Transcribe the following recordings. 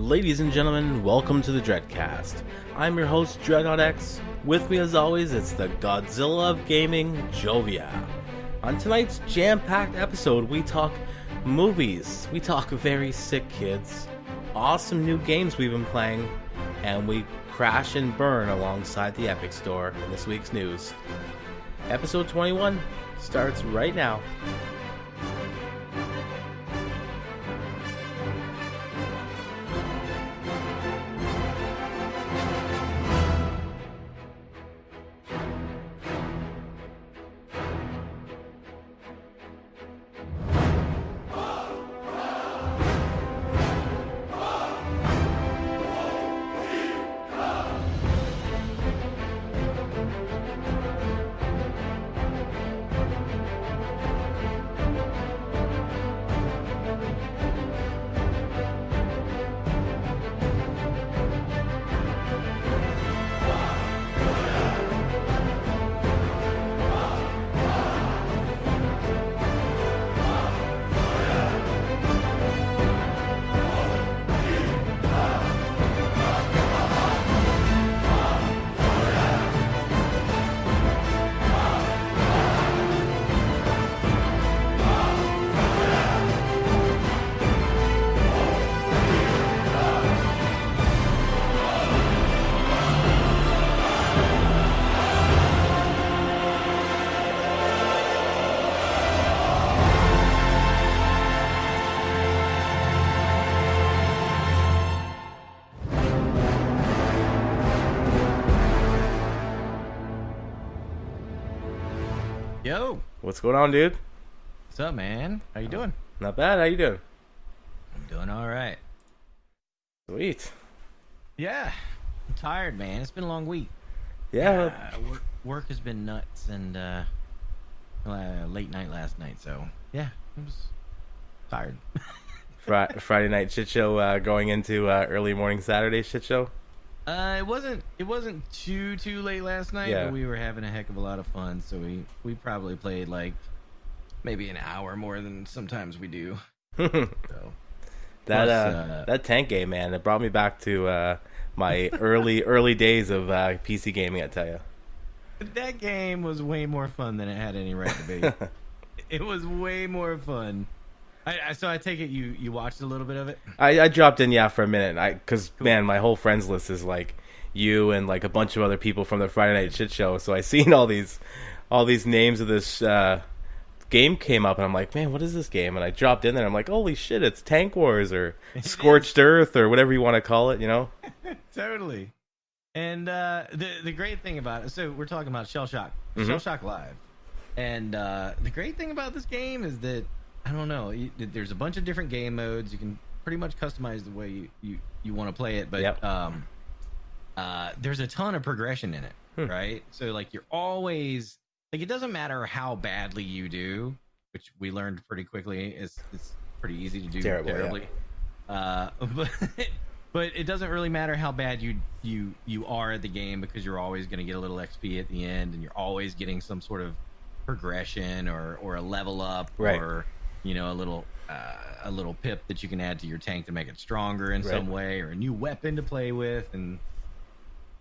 Ladies and gentlemen, welcome to the Dreadcast. I'm your host, Dread.X. With me as always, it's the Godzilla of Gaming, Jovia. On tonight's jam-packed episode, we talk movies, we talk very sick kids, awesome new games we've been playing, and we crash and burn alongside the Epic Store in this week's news. Episode 21 starts right now. Yo, What's going on, dude? what's up, man? How you doing? Not bad, how you doing? I'm doing all right. Sweet. Yeah, I'm tired, man. It's been a long week. Yeah, Work has been nuts, and late night last night. So yeah, I was tired. Friday night shit show going into early morning Saturday shit show. It wasn't too late last night, Yeah. but we were having a heck of a lot of fun. So we probably played like maybe an hour more than sometimes we do. So That tank game, man, it brought me back to my early days of PC gaming, I tell you. that game was way more fun than it had any right to be. It was way more fun. So I take it you watched a little bit of it? I dropped in, for a minute, because man, my whole friends list is like you and like a bunch of other people from the Friday night shit show. So I seen all these names of this game came up, and I'm like, man, what is this game? And I dropped in there, and I'm like, holy shit, it's Tank Wars or Scorched Earth or whatever you want to call it, you know? Totally. And the great thing about it, so we're talking about Shell Shock Live, and the great thing about this game is that I don't know, there's a bunch of different game modes. You can pretty much customize the way you want to play it, but Yep. There's a ton of progression in it, right? So like you're always like, it doesn't matter how badly you do, which we learned pretty quickly it's pretty easy to do terribly. Yeah. But it doesn't really matter how bad you are at the game, because you're always going to get a little XP at the end, and you're always getting some sort of progression or a level up, right, or a little pip that you can add to your tank to make it stronger in some way, or a new weapon to play with, and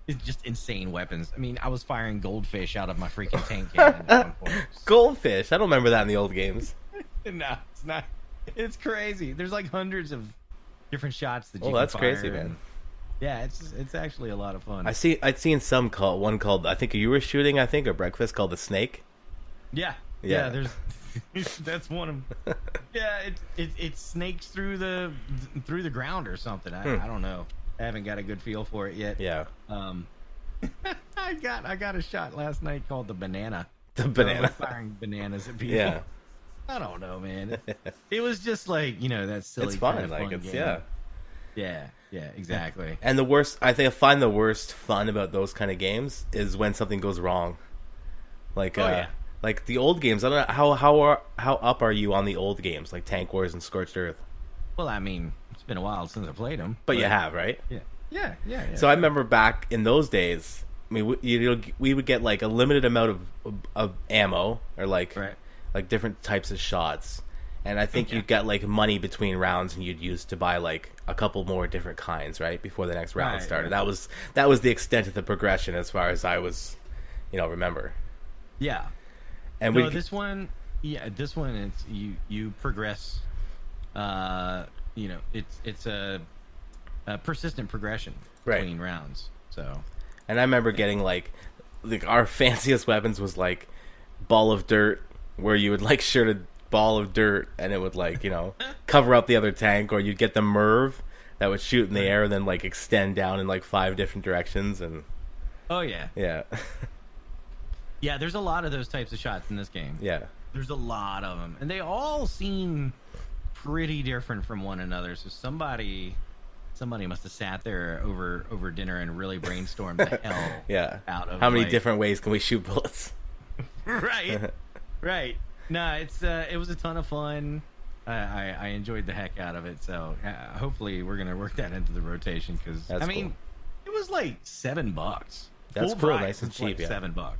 it's just insane weapons. I mean, I was firing goldfish out of my freaking tank cannon at one point. Goldfish? I don't remember that in the old games. No, it's not. It's crazy. There's like hundreds of different shots that you can that's fire, crazy, man. Yeah, it's actually a lot of fun. I'd seen one called, I think you were shooting, or breakfast, called the Snake. Yeah. There's that's one of them. Yeah, it snakes through the ground or something. I don't know. I haven't got a good feel for it yet. Yeah. I got a shot last night called the banana. The banana. Firing bananas at people. Yeah. I don't know, man. It was just like, that silly. It's fun. kind of Like, fun it's game. Yeah, exactly. And I find the worst fun about those kind of games is when something goes wrong. Like, like the old games. I don't know how up are you on the old games, like Tank Wars and Scorched Earth? Well, I mean, it's been a while since I played them. But you have, right? Yeah. So I remember back in those days, I mean, we would get like a limited amount of ammo, or like different types of shots, And I think you'd get like money between rounds, and you'd use to buy like a couple more different kinds, right, before the next round started. Yeah. That was the extent of the progression, as far as I was, remember. Yeah. And this one, it's you progress. It's a persistent progression between rounds. So, and I remember getting like our fanciest weapons was like ball of dirt, where you would like shoot a ball of dirt and it would like cover up the other tank, or you'd get the Merv that would shoot in the air and then like extend down in like 5 different directions. And yeah there's a lot of those types of shots in this game. There's a lot of them, and they all seem pretty different from one another. So somebody must have sat there over dinner and really brainstormed the hell out of how many different ways can we shoot bullets. right. No, it was a ton of fun. I enjoyed the heck out of it. So hopefully we're gonna work that into the rotation, because it was like $7. That's Full cool, price, nice and cheap. Like $7.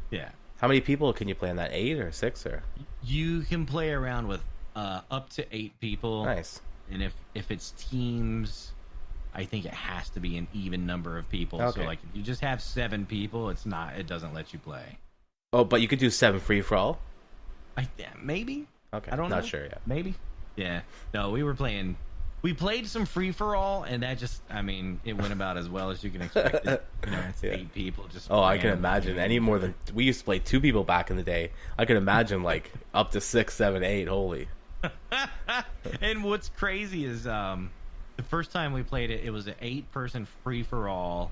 Yeah. How many people can you play on that? 8 or 6 or? You can play around with up to 8 people. Nice. And if it's teams, I think it has to be an even number of people. Okay. So like if you just have 7 people, it doesn't let you play. Oh, but you could do 7 free for all? Maybe. Okay. I don't know. Not sure yet. Maybe. Yeah. No, we played some free for all, and that just, it went about as well as you can expect it. It's 8 people just. Oh, I can imagine. Any more than we used to play 2 people back in the day. I can imagine like up to 6, 7, 8. Holy. And what's crazy is the first time we played it, it was an 8-person free for all,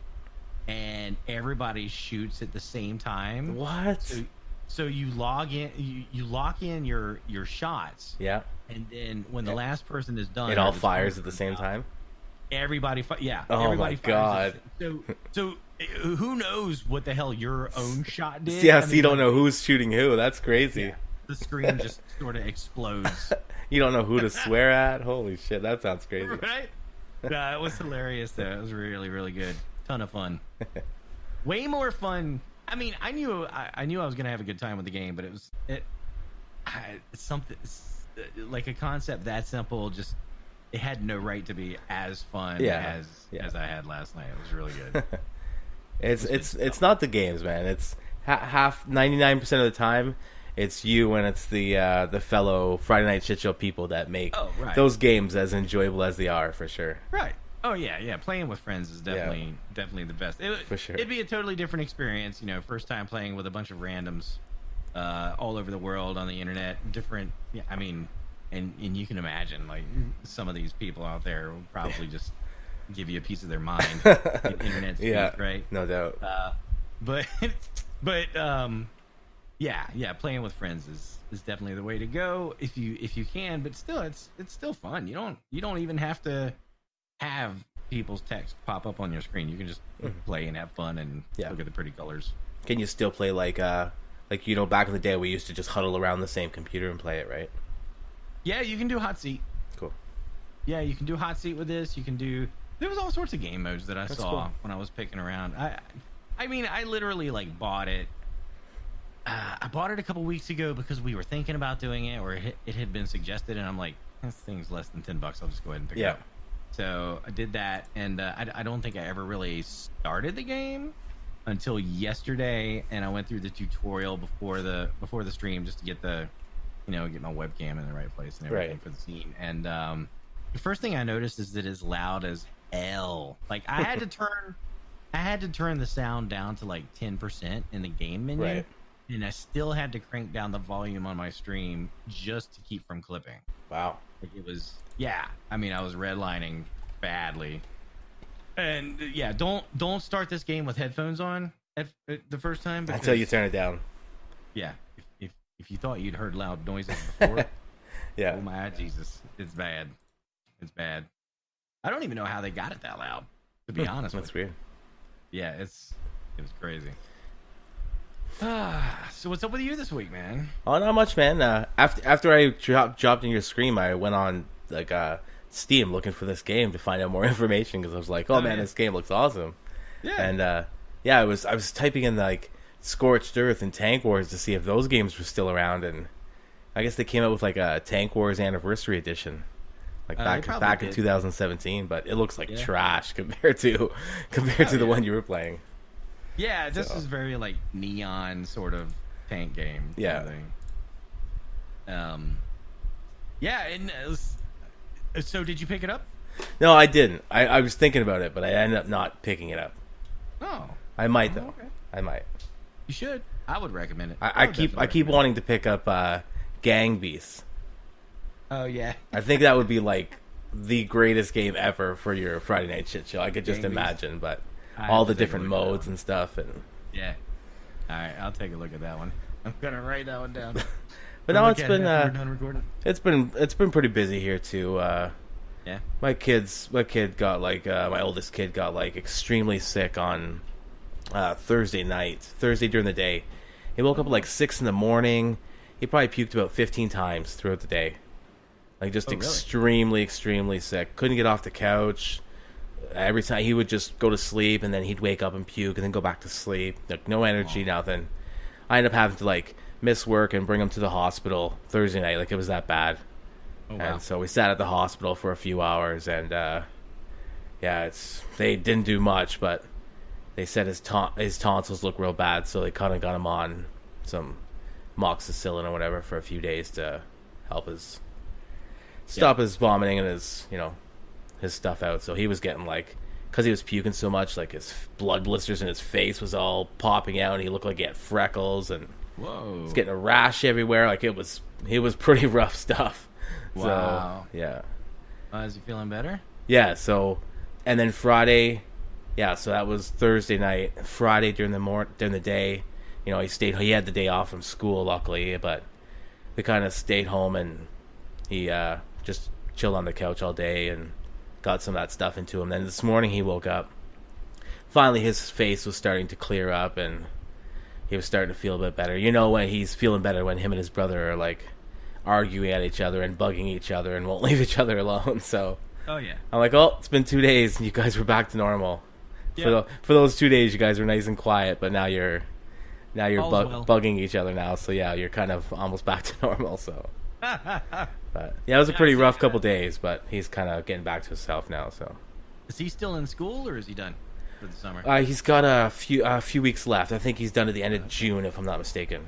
and everybody shoots at the same time. What? So you log in, you lock in your shots. Yeah. And then when the last person is done, it all fires at the same time. Everybody, Oh everybody my god! So who knows what the hell your own shot did? Yeah, so you don't know who's shooting who. That's crazy. Yeah, the screen just sort of explodes. You don't know who to swear at. Holy shit, that sounds crazy. Right? It was hilarious though. It was really, really good. Ton of fun. Way more fun. I knew I was gonna have a good time with the game, but it's something like a concept that simple. Just it had no right to be as fun as I had last night. It was really good. It's not the games, man. It's 99% of the time it's you and it's the fellow Friday Night Shit Show people that make those games as enjoyable as they are, for sure. Right. Oh yeah. Playing with friends is definitely the best. For sure. It'd be a totally different experience. First time playing with a bunch of randoms all over the world on the internet. Different. Yeah, and you can imagine like some of these people out there will probably just give you a piece of their mind. Internet speak, right? No doubt. But playing with friends is definitely the way to go if you can. But still, it's still fun. You don't even have to have people's text pop up on your screen. You can just play and have fun and look at the pretty colors. Can you still play like back in the day we used to just huddle around the same computer and play it, right? Yeah, you can do hot seat. Cool. Yeah, you can do hot seat with this. You can do. There was all sorts of game modes that I saw when I was picking around. I literally like bought it. I bought it a couple weeks ago because we were thinking about doing it, or it had been suggested, and I'm like, this thing's less than $10. I'll just go ahead and pick it up. So I did that, and I don't think I ever really started the game until yesterday, and I went through the tutorial before the stream just to get get my webcam in the right place and everything for the scene. And the first thing I noticed is that it's loud as hell. Like I had to turn the sound down to like 10% in the game menu, and I still had to crank down the volume on my stream just to keep from clipping. Wow. Like it was, I was redlining badly. And don't start this game with headphones on at the first time until you turn it down. Yeah, if you thought you'd heard loud noises before, oh my Jesus, it's bad. It's bad. I don't even know how they got it that loud, to be honest. That's weird. Yeah, it was crazy. So what's up with you this week, man? Oh, not much, man. After I dropped in your stream, I went on like Steam looking for this game to find out more information because I was like, this game looks awesome. Yeah. And I was typing in like Scorched Earth and Tank Wars to see if those games were still around, and I guess they came out with like a Tank Wars Anniversary Edition, like back in 2017. But it looks like trash compared to the one you were playing. Yeah, this is very like neon sort of tank game. Yeah. Yeah, and so did you pick it up? No, I didn't. I was thinking about it, but I ended up not picking it up. Oh, I might though. Okay. I might. You should. I would recommend it. I keep wanting to pick up Gang Beasts. Oh yeah. I think that would be like the greatest game ever for your Friday night shit show. I could just imagine, but all the different modes and stuff, and yeah. All right, I'll take a look at that one. I'm gonna write that one down. But now it's been pretty busy here too. Yeah. My kid got like my oldest kid got like extremely sick on Thursday during the day. He woke up at like 6 a.m. He probably puked about 15 times throughout the day. Like just extremely sick. Couldn't get off the couch. Every time he would just go to sleep and then he'd wake up and puke and then go back to sleep. Like no energy, nothing. I ended up having to like miss work and bring him to the hospital Thursday night. Like it was that bad. Oh, wow. And so we sat at the hospital for a few hours, and they didn't do much, but they said his tonsils look real bad, so they kind of got him on some moxicillin or whatever for a few days to help stop his vomiting and his stuff out. So he was getting like, because he was puking so much, like his blood blisters in his face was all popping out, and he looked like he had freckles, and he's getting a rash everywhere. Like it was pretty rough stuff. Wow. So, yeah. Is he feeling better? Yeah, so, and then Friday, so that was Thursday night. Friday during the day, he had the day off from school, luckily, but we kind of stayed home, and he just chilled on the couch all day and got some of that stuff into him. Then this morning he woke up. Finally, his face was starting to clear up, and he was starting to feel a bit better. When he's feeling better when him and his brother are, like, arguing at each other and bugging each other and won't leave each other alone. So oh yeah, I'm like, oh, it's been 2 days and you guys were back to normal. Yeah. For those 2 days you guys were nice and quiet, but now you're bugging each other now. So yeah, you're kind of almost back to normal. So but yeah, it was a pretty rough couple days, but he's kind of getting back to himself now. So is he still in school or is he done for the summer? He's got a few weeks left. I think he's done at the end of June, if I'm not mistaken.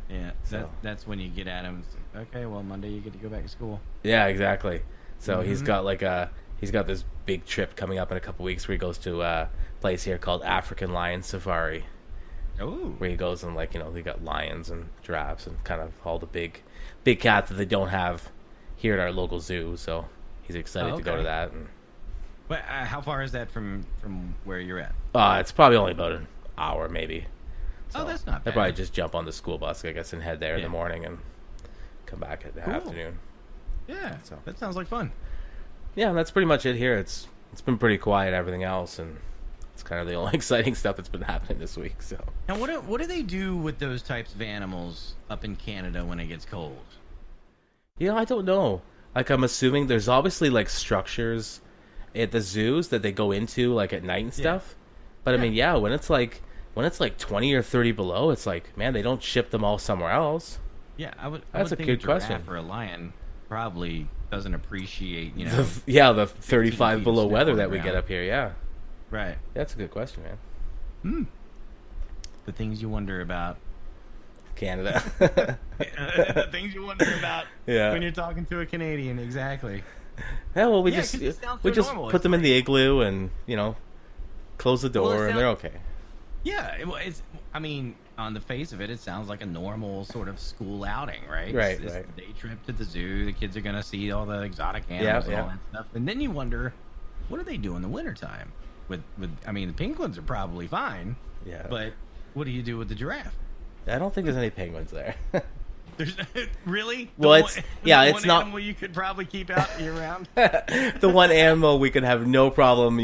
Yeah, so that's when you get at him. Okay, well, Monday you get to go back to school. Yeah, exactly. So he's got this big trip coming up in a couple weeks where he goes to a place here called African Lion Safari. Oh. Where he goes and they got lions and giraffes and kind of all the big cats that they don't have here at our local zoo. So he's excited to go to that. And but how far is that from where you're at? It's probably only about an hour, maybe. So that's not bad. They'll probably just jump on the school bus, I guess, and head there in the morning and come back in the afternoon. Yeah, so that sounds like fun. Yeah, and that's pretty much it here. It's been pretty quiet, everything else, and it's kind of the only exciting stuff that's been happening this week. So. And what do they do with those types of animals up in Canada when it gets cold? I don't know. Like, I'm assuming there's obviously like structures at the zoos that they go into like at night and stuff. But I mean, when it's like 20 or 30 below, it's like, man, they don't ship them all somewhere else. Yeah, I would That's a think good a giraffe question. or a lion probably doesn't appreciate, the 35 below weather that we get up here. Yeah, right. That's a good question, man. The things you wonder about Canada. The things you wonder about when you're talking to a Canadian. Exactly. Yeah, well, we just put them in the igloo and close the door and they're okay. Yeah, I mean, on the face of it, it sounds like a normal sort of school outing, right? Right, it's right. A day trip to the zoo. The kids are going to see all the exotic animals and all that stuff. And then you wonder, what do they do in the wintertime? I mean, the penguins are probably fine. Yeah. But what do you do with the giraffe? I don't think there's any penguins there. There's really? Well, it's not animal you could probably keep out year round. The one animal we could have no problem,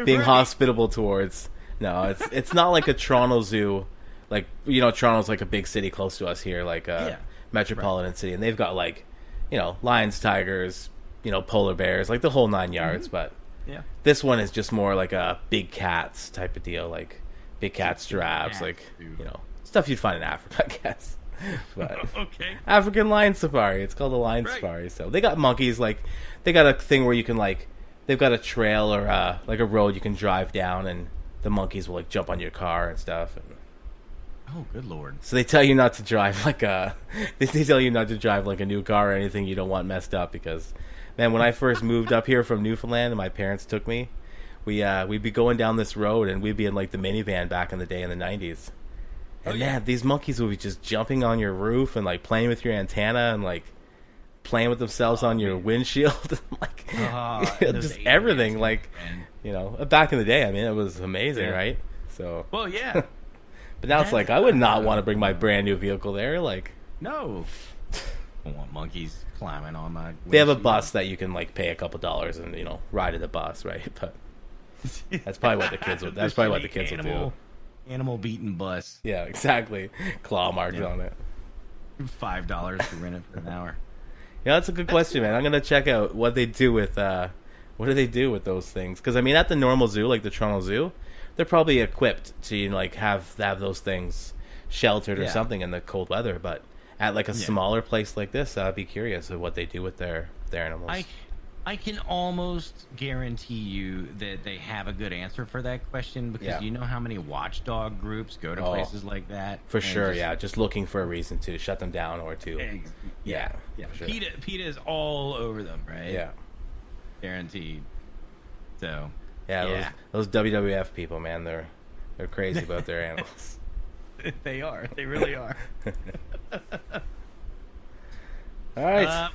being hospitable towards. No, it's not like a Toronto zoo. Like, Toronto's like a big city close to us here, like a metropolitan city, and they've got like, lions, tigers, polar bears, like the whole 9 yards. But this one is just more like a big cats type of deal, like big cats, giraffes, like stuff you'd find in Africa, I guess. But Okay. African lion safari. It's called a lion safari. So they got monkeys. Like they got a thing where you can like they've got a trail or like a road you can drive down, and the monkeys will like jump on your car and stuff. And Oh, good Lord. so they tell you not to drive like a they tell you not to drive like a new car or anything you don't want messed up, because man, when I first moved up here from Newfoundland and my parents took me, we'd be going down this road and we'd be in like the minivan back in the day in the 90s. And man, these monkeys would be just jumping on your roof and like playing with your antenna and like playing with themselves on your windshield, like just everything. Like, you know, back in the day, I mean, it was amazing, right? So, well, yeah. But now it's like I would not want to bring my brand new vehicle there. Like, no, I don't want monkeys climbing on my. They have a bus that you can like pay a couple $2 and ride in the bus, right? But that's probably what the kids would. That's probably what the kids would do. Animal beaten bus. Yeah, exactly. Claw marks on it. $5 to rent it for an hour. Yeah, that's a good question, man. I'm gonna check out what they do with what do they do with those things? Because I mean, at the normal zoo, like the Toronto Zoo, they're probably equipped to like have those things sheltered or something in the cold weather. But at like a smaller place like this, I'd be curious of what they do with their animals. I can almost guarantee you that they have a good answer for that question, because you know how many watchdog groups go to places like that? For sure, just looking for a reason to shut them down or to... Yeah. Sure. PETA is all over them, right? Yeah. Guaranteed. So... Yeah, those WWF people, man, they're crazy about their animals. They are. They really are. All right.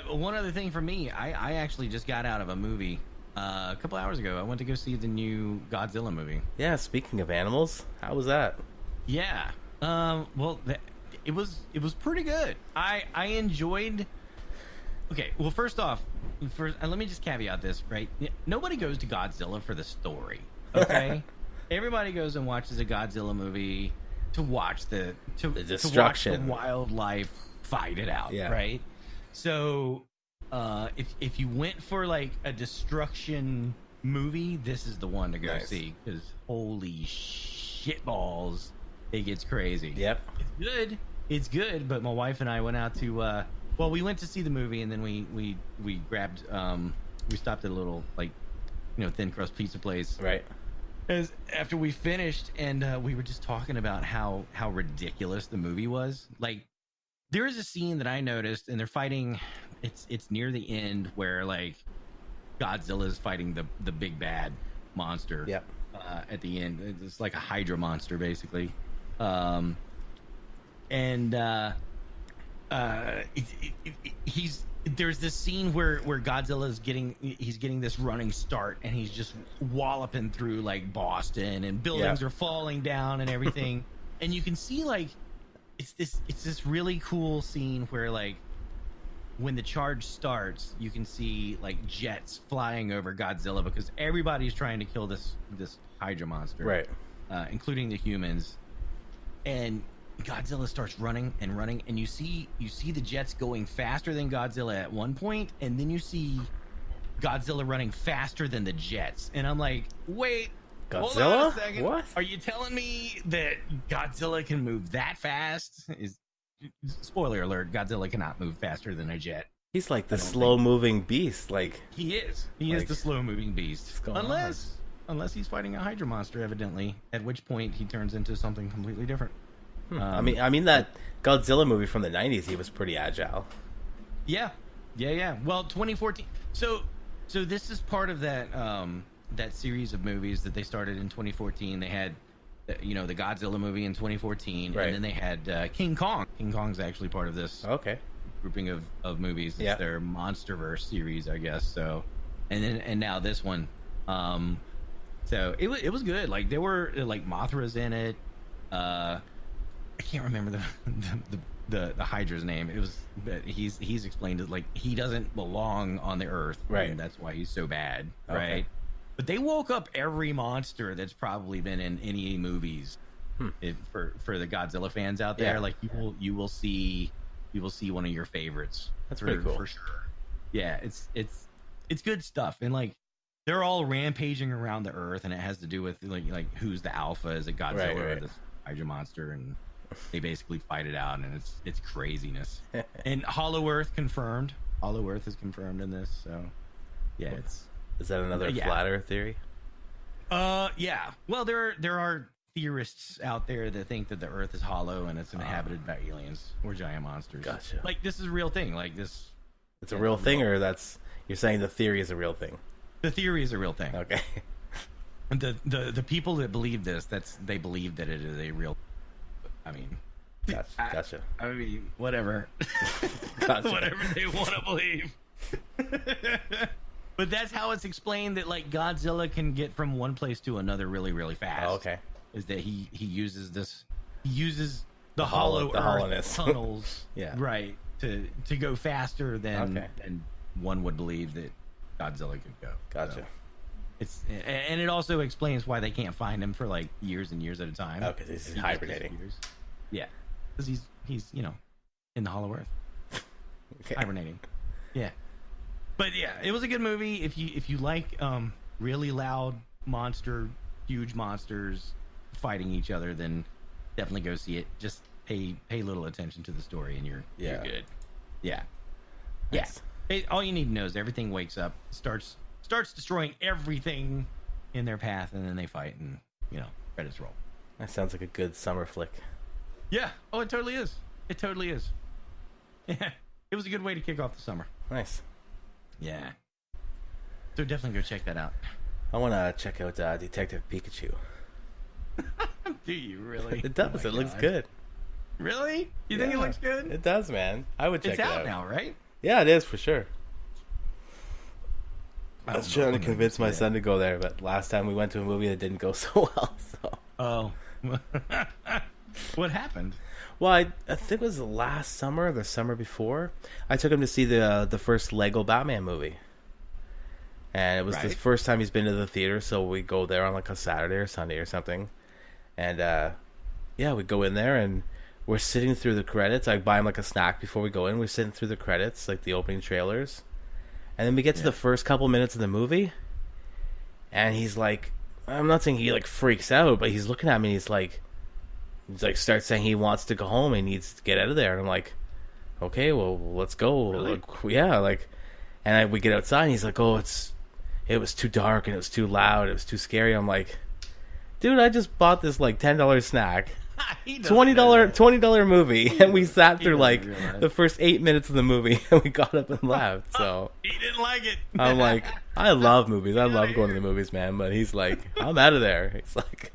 One other thing for me, I actually just got out of a movie a couple hours ago. I went to go see the new Godzilla movie. Yeah, speaking of animals, how was that? Yeah. It was pretty good. I enjoyed... Okay, well, first off, let me just caveat this, right? Nobody goes to Godzilla for the story, okay? Everybody goes and watches a Godzilla movie to watch the destruction, to watch the wildlife fight it out, right? So, if you went for like a destruction movie, this is the one to go see, because holy shitballs, it gets crazy. Yep, it's good. But my wife and I went out to we went to see the movie, and then we grabbed we stopped at a little thin crust pizza place, right? After we finished, and we were just talking about how ridiculous the movie was. Like, there is a scene that I noticed, and they're fighting. It's near the end where like Godzilla is fighting the big bad monster. Yep. At the end, it's like a Hydra monster, basically. There's this scene where Godzilla's getting this running start, and he's just walloping through like Boston, and buildings are falling down and everything. And you can see like it's this really cool scene where like when the charge starts, you can see like jets flying over Godzilla, because everybody's trying to kill this Hydra monster, right? Including the humans. And Godzilla starts running, and you see the jets going faster than Godzilla at one point, and then you see Godzilla running faster than the jets. And I'm like, wait, Godzilla? Hold on a second. What? Are you telling me that Godzilla can move that fast? Spoiler alert, Godzilla cannot move faster than a jet. He's like the slow-moving beast. Like he is the slow-moving beast. Unless he's fighting a Hydra monster, evidently. At which point he turns into something completely different. I mean that Godzilla movie from the 90s, he was pretty agile. Yeah. Well, 2014. So this is part of that that series of movies that they started in 2014. They had the Godzilla movie in 2014, right. And then they had King Kong. King Kong's actually part of this grouping of movies. It's their MonsterVerse series, I guess. So, and now this one. So it was good. Like there were like Mothra's in it. I can't remember the Hydra's name. It was, but he's explained it like he doesn't belong on the Earth, right? And that's why he's so bad, right? But they woke up every monster that's probably been in any movies. For the Godzilla fans out there, like you will see one of your favorites. That's pretty cool for sure. Yeah, it's good stuff, and like they're all rampaging around the Earth, and it has to do with like who's the alpha? Is it Godzilla or this Hydra monster? And they basically fight it out, and it's craziness. And Hollow Earth confirmed. Hollow Earth is confirmed in this, so yeah, Is that another flat Earth theory? Yeah. Well, there are theorists out there that think that the Earth is hollow and it's inhabited by aliens or giant monsters. Gotcha. Like, this is a real thing. Like, this. It's a real thing, or you're saying the theory is a real thing? The theory is a real thing. Okay. And the people that believe this, they believe that it is a real. I mean. Gotcha. I mean, whatever. Gotcha. Whatever they want to believe. But that's how it's explained that, like, Godzilla can get from one place to another really, really fast. Oh, okay. Is that he uses the hollow earth hollowness. tunnels, Yeah. right, to go faster than one would believe that Godzilla could go. Gotcha. So and it also explains why they can't find him for like years and years at a time. Oh, because he's hibernating. Yeah, because he's in the hollow earth, Okay. hibernating. Yeah, but yeah, it was a good movie. If you like really loud huge monsters fighting each other, then definitely go see it. Just pay little attention to the story, and you're good. Yeah, Nice. yeah. All you need to know is everything wakes up, starts destroying everything in their path, and then they fight, and credits roll. That sounds like a good summer flick. Yeah. Oh, it totally is. It totally is. Yeah. It was a good way to kick off the summer. Nice. Yeah. So definitely go check that out. I want to check out Detective Pikachu. Do you really? It does. Oh it looks gosh. good. Really? You think it looks good? It does, man. I would check It's it out out now, right? Yeah, it is for sure. I I was don't know trying to if I'm convince gonna my see son to go there, but last time we went to a movie that didn't go so well. So. Oh. What happened? Well, I think it was the last summer or the summer before. I took him to see the first Lego Batman movie. And it was the first time he's been to the theater, so we go there on like a Saturday or Sunday or something. And we go in there and we're sitting through the credits. I buy him like a snack before we go in. We're sitting through the credits, like the opening trailers. And then we get to the first couple minutes of the movie. And he's like, I'm not saying he like freaks out, but he's looking at me and he's like starts saying he wants to go home and needs to get out of there. And I'm like, okay, well, let's go. Really? We get outside and he's like, oh, it was too dark and it was too loud. It was too scary. I'm like, dude, I just bought this like $10 snack. $20 movie, and we sat through like the first 8 minutes of the movie, and we got up and left. So he didn't like it. I'm like, I love movies. I love going to the movies, man. But he's like, I'm out of there. He's like,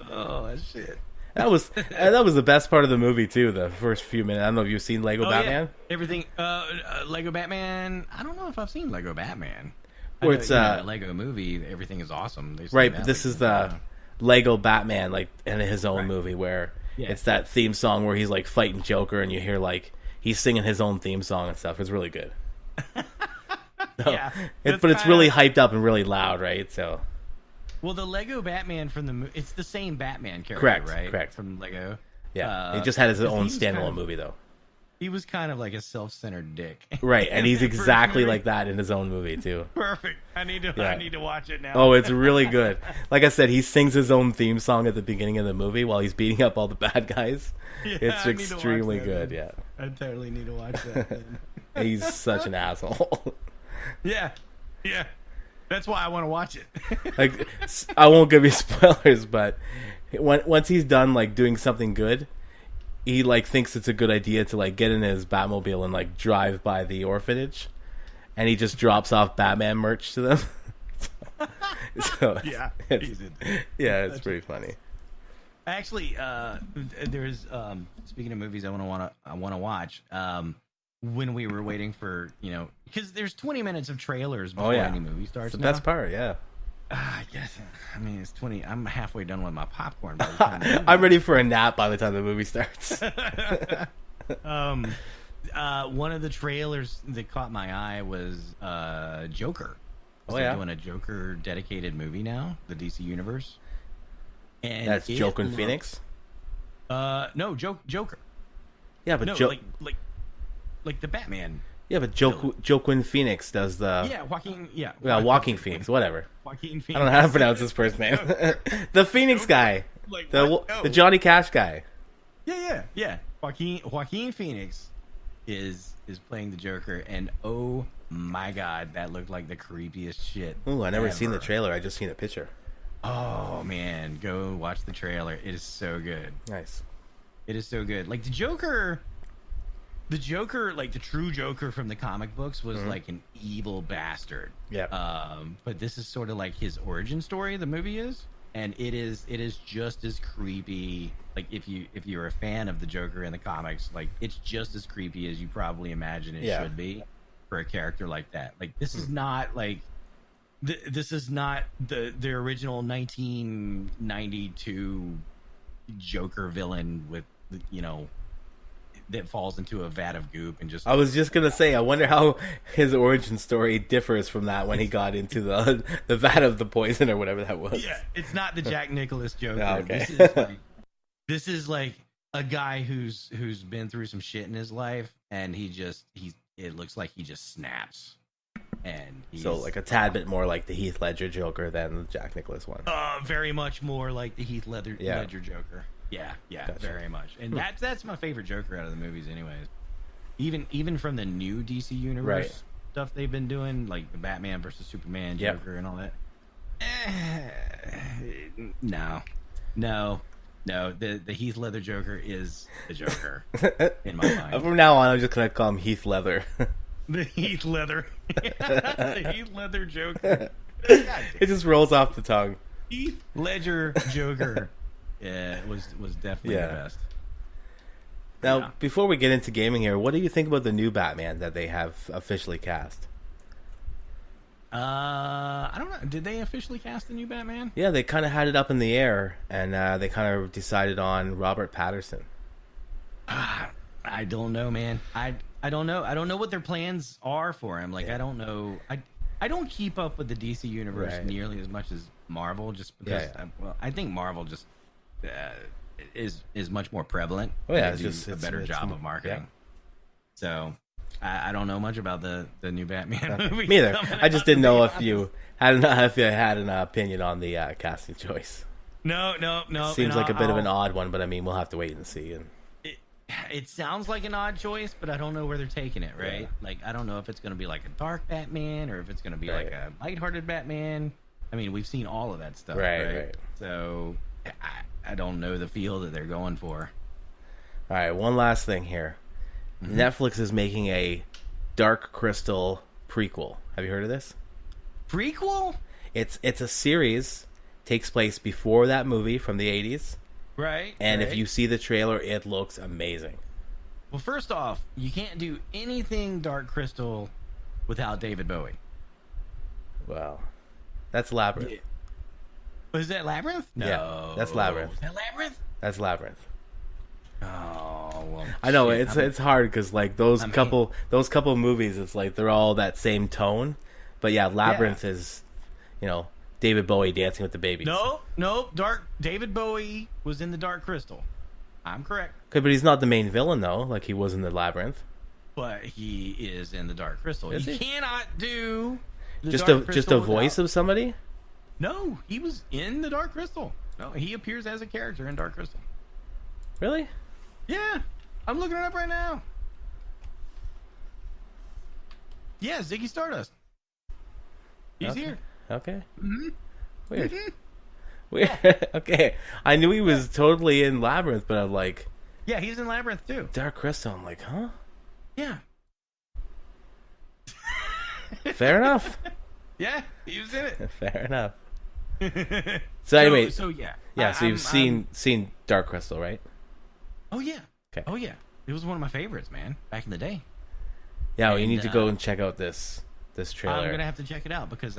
oh shit. That was the best part of the movie too. The first few minutes. I don't know if you've seen Lego Batman. Yeah. Everything. Lego Batman. I don't know if I've seen Lego Batman. Where it's a Lego movie. Everything is awesome. Right, but this is the Lego Batman, like in his own movie, where it's that theme song where he's like fighting Joker, and you hear like he's singing his own theme song and stuff. It's really good. It's really hyped up and really loud, right? So, well, the Lego Batman from the movie, it's the same Batman character, correct, right? Correct. From Lego. Yeah, he just had his own standalone movie though. He was kind of like a self-centered dick, right? And he's exactly like that in his own movie too. Perfect. I need to watch it now. Oh, it's really good. Like I said, he sings his own theme song at the beginning of the movie while he's beating up all the bad guys. Yeah, it's extremely good. Man. Yeah, I totally need to watch that. He's such an asshole. Yeah. That's why I want to watch it. Like, I won't give you spoilers, but once he's done like doing something good, he like thinks it's a good idea to like get in his Batmobile and like drive by the orphanage, and he just drops off Batman merch to them. It's pretty funny. Actually, there's speaking of movies I want to watch. When we were waiting for because there's 20 minutes of trailers before any movie starts. It's the best part, yeah. I guess. I mean, it's 20. I'm halfway done with my popcorn. By the time I'm ready for a nap by the time the movie starts. One of the trailers that caught my eye was Joker. They're doing a Joker dedicated movie now, the DC universe. And that's Joaquin Phoenix. No, Joker. Yeah, but like the Batman. Yeah, but Joaquin Phoenix does the Joaquin Phoenix, whatever. Joaquin Phoenix. I don't know how to pronounce his first name. The Phoenix guy, the Johnny Cash guy. Yeah. Joaquin Phoenix is playing the Joker, and oh my god, that looked like the creepiest shit. Ooh, I never ever. seen the trailer. I just seen a picture. Oh man, go watch the trailer. It is so good. Nice. It is so good. Like the Joker, like the true Joker from the comic books was like an evil bastard. Yeah. But this is sort of like his origin story. The movie is, and it is just as creepy. Like if you're a fan of the Joker in the comics, like it's just as creepy as you probably imagine it should be for a character like that. Like this is not like this is not the original 1992 Joker villain with that falls into a vat of goop and just. I was just gonna say, I wonder how his origin story differs from that when he got into the vat of the poison or whatever that was. Yeah, it's not the Jack Nicklaus Joker. Oh, okay. This is like a guy who's been through some shit in his life, and it looks like he just snaps. And so like a tad bit more like the Heath Ledger Joker than the Jack Nicklaus one. Very much more like the Heath Ledger Joker. Yeah, gotcha. Very much. And that's my favorite Joker out of the movies, anyways. Even from the new DC universe stuff they've been doing, like the Batman versus Superman Joker and all that. No. The Heath Ledger Joker is the Joker in my mind. From now on, I'm just gonna call him Heath Leather. The Heath Ledger. The Heath Ledger Joker. It just rolls off the tongue. Heath Ledger Joker. Yeah, it was definitely the best. Now, before we get into gaming here, what do you think about the new Batman that they have officially cast? I don't know. Did they officially cast the new Batman? Yeah, they kind of had it up in the air, and they kind of decided on Robert Pattinson. I don't know, man. I don't know. I don't know what their plans are for him. Like, I don't know. I don't keep up with the DC universe nearly as much as Marvel, just because. I think Marvel just is much more prevalent. Oh yeah, it's just a better job of marketing. Yeah. So I don't know much about the new Batman movie. Me either. I just didn't know if you had an opinion on the casting choice. No. Seems like a bit of an odd one, but I mean, we'll have to wait and see. And it sounds like an odd choice, but I don't know where they're taking it. Right? Yeah. Like I don't know if it's going to be like a dark Batman or if it's going to be like a lighthearted Batman. I mean, we've seen all of that stuff. Right. So I don't know the feel that they're going for. All right, one last thing here. Mm-hmm. Netflix is making a Dark Crystal prequel. Have you heard of this? Prequel? It's a series. Takes place before that movie from the 80s. Right. And if you see the trailer, it looks amazing. Well, first off, you can't do anything Dark Crystal without David Bowie. Well, that's Labyrinth. Yeah. Was that Labyrinth? No. Yeah, that's Labyrinth. Is that Labyrinth? That's Labyrinth. Oh, well. I know it's hard because like those couple movies, it's like they're all that same tone. But yeah, Labyrinth is, David Bowie dancing with the babies. No, David Bowie was in the Dark Crystal. I'm correct. Okay, but he's not the main villain though, like he was in the Labyrinth. But he is in the Dark Crystal. Is he cannot do just a voice of somebody. No, he was in the Dark Crystal. No, he appears as a character in Dark Crystal. Really? Yeah, I'm looking it up right now. Yeah, Ziggy Stardust. He's here. Okay. Mm-hmm. Weird. Mm-hmm. Weird. Yeah. Okay. I knew he was totally in Labyrinth, but I'm like... Yeah, he's in Labyrinth too. Dark Crystal, I'm like, huh? Yeah. Fair enough. Yeah, he was in it. Fair enough. So anyway... So yeah. Yeah, so you've seen Dark Crystal, right? Oh yeah. Okay. Oh yeah. It was one of my favorites, man, back in the day. Yeah, well, you need to go and check out this trailer. I'm gonna have to check it out because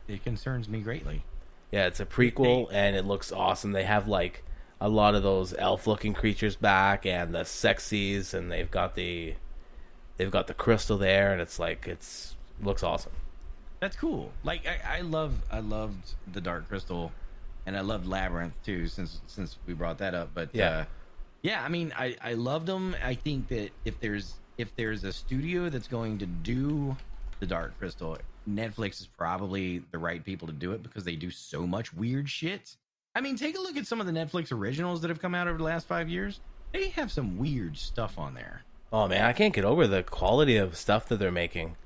it concerns me greatly. Yeah, it's a prequel and it looks awesome. They have like a lot of those elf-looking creatures back and the sexies, and they've got the crystal there, and it's looks awesome. That's cool. Like I loved the Dark Crystal, and I loved Labyrinth too. Since we brought that up, but yeah, I mean, I loved them. I think that if there's a studio that's going to do the Dark Crystal, Netflix is probably the right people to do it because they do so much weird shit. I mean, take a look at some of the Netflix originals that have come out over the last 5 years. they have some weird stuff on there. Oh man, I can't get over the quality of stuff that they're making.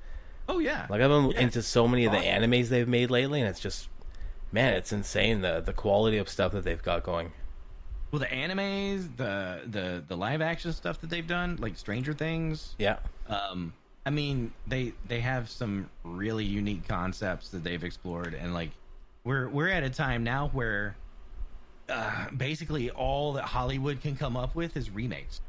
Oh yeah, Like I've been into so many of the animes they've made lately, and it's just, man, it's insane the quality of stuff that they've got going. Well, the animes, the live action stuff that they've done, like Stranger Things. Yeah. I mean, they have some really unique concepts that they've explored, and like we're at a time now where basically all that Hollywood can come up with is remakes.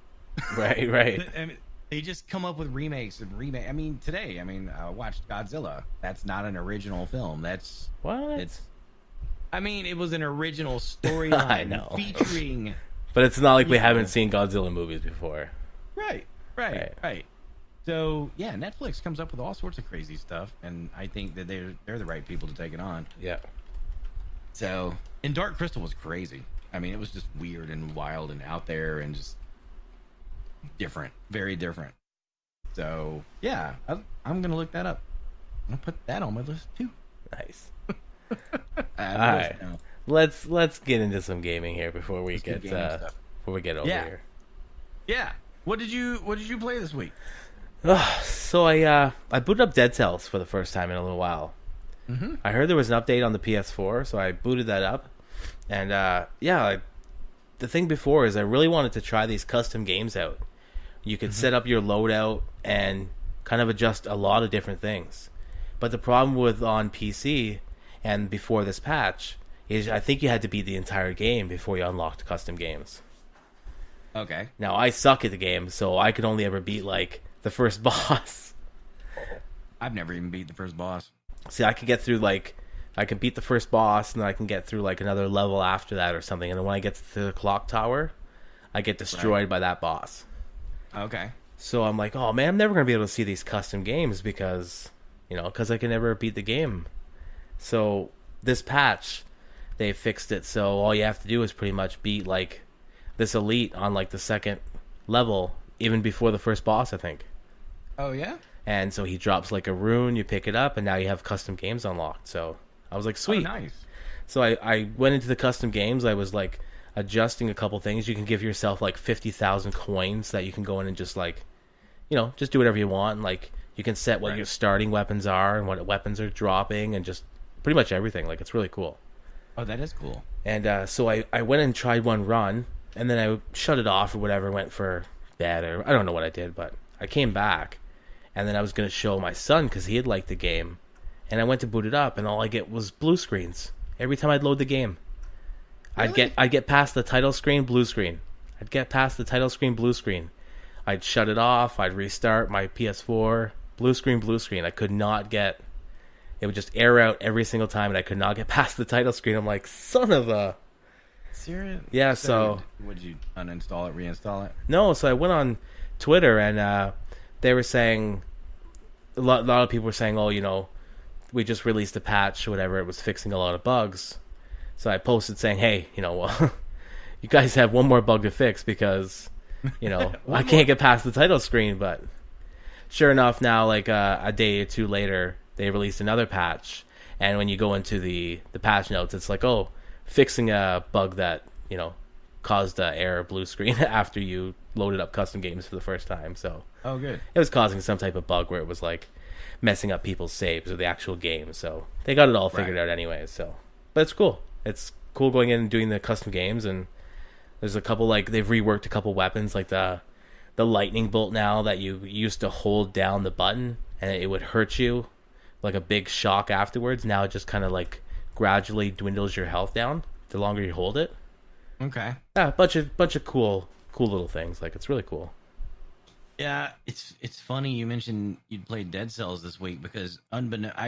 Right, right. I mean, they just come up with remakes and remake. I mean, today, I watched Godzilla. That's not an original film. That's what? It was an original storyline. I know. Featuring. But it's not like we haven't seen Godzilla movies before. Right. So yeah, Netflix comes up with all sorts of crazy stuff, and I think that they're the right people to take it on. Yeah. So, and Dark Crystal was crazy. I mean, it was just weird and wild and out there and just different, very different. So yeah, I'm gonna look that up. I'm gonna put that on my list too. Nice. All right, let's get into some gaming here before we get over here. Yeah. What did you play this week? So I booted up Dead Cells for the first time in a little while. Mm-hmm. I heard there was an update on the PS4, so I booted that up. And the thing before is I really wanted to try these custom games out. You could set up your loadout and kind of adjust a lot of different things. But the problem with on PC and before this patch is I think you had to beat the entire game before you unlocked custom games. Okay. Now, I suck at the game, so I could only ever beat, like, the first boss. I've never even beat the first boss. See, I could get through, like, I can beat the first boss, and then I can get through, like, another level after that or something. And then when I get to the clock tower, I get destroyed by that boss. Okay. So I'm like, oh, man, I'm never going to be able to see these custom games because I can never beat the game. So this patch, they fixed it so all you have to do is pretty much beat, like, this elite on, like, the second level, even before the first boss, I think. Oh, yeah? And so he drops, like, a rune, you pick it up, and now you have custom games unlocked. So I was like, sweet. Oh, nice. So I went into the custom games. I was, like, adjusting a couple things. You can give yourself, like, 50,000 coins that you can go in and just, like, just do whatever you want. And, like, you can set what your starting weapons are and what weapons are dropping and just pretty much everything. Like, it's really cool. Oh, that is cool. And so I went and tried one run, and then I shut it off or whatever, went for bed, or I don't know what I did, but I came back, and then I was going to show my son because he had liked the game, and I went to boot it up, and all I get was blue screens every time I'd load the game. Really? I'd get past the title screen, blue screen. I'd get past the title screen, blue screen. I'd shut it off. I'd restart my PS4, blue screen, blue screen. I could not get. It would just air out every single time, and I could not get past the title screen. I'm like, son of a. Serious? Yeah, so would you uninstall it, reinstall it? No, so I went on Twitter, and they were saying a lot of people were saying, oh, we just released a patch or whatever, it was fixing a lot of bugs. So I posted saying, hey, well, you guys have one more bug to fix because I can't get past the title screen. But sure enough, now like a day or two later, they released another patch, and when you go into the patch notes, it's like, oh, fixing a bug that caused an error blue screen after you loaded up custom games for the first time. So oh, good. It was causing some type of bug where it was like messing up people's saves or the actual game. So they got it all figured out anyway. So, but it's cool. It's cool going in and doing the custom games, and there's a couple, like, they've reworked a couple weapons, like the lightning bolt now that you used to hold down the button and it would hurt you like a big shock afterwards. Now it just kind of like gradually dwindles your health down the longer you hold it. Okay. Yeah, a bunch of cool little things. Like, it's really cool. Yeah, it's funny you mentioned you'd played Dead Cells this week because I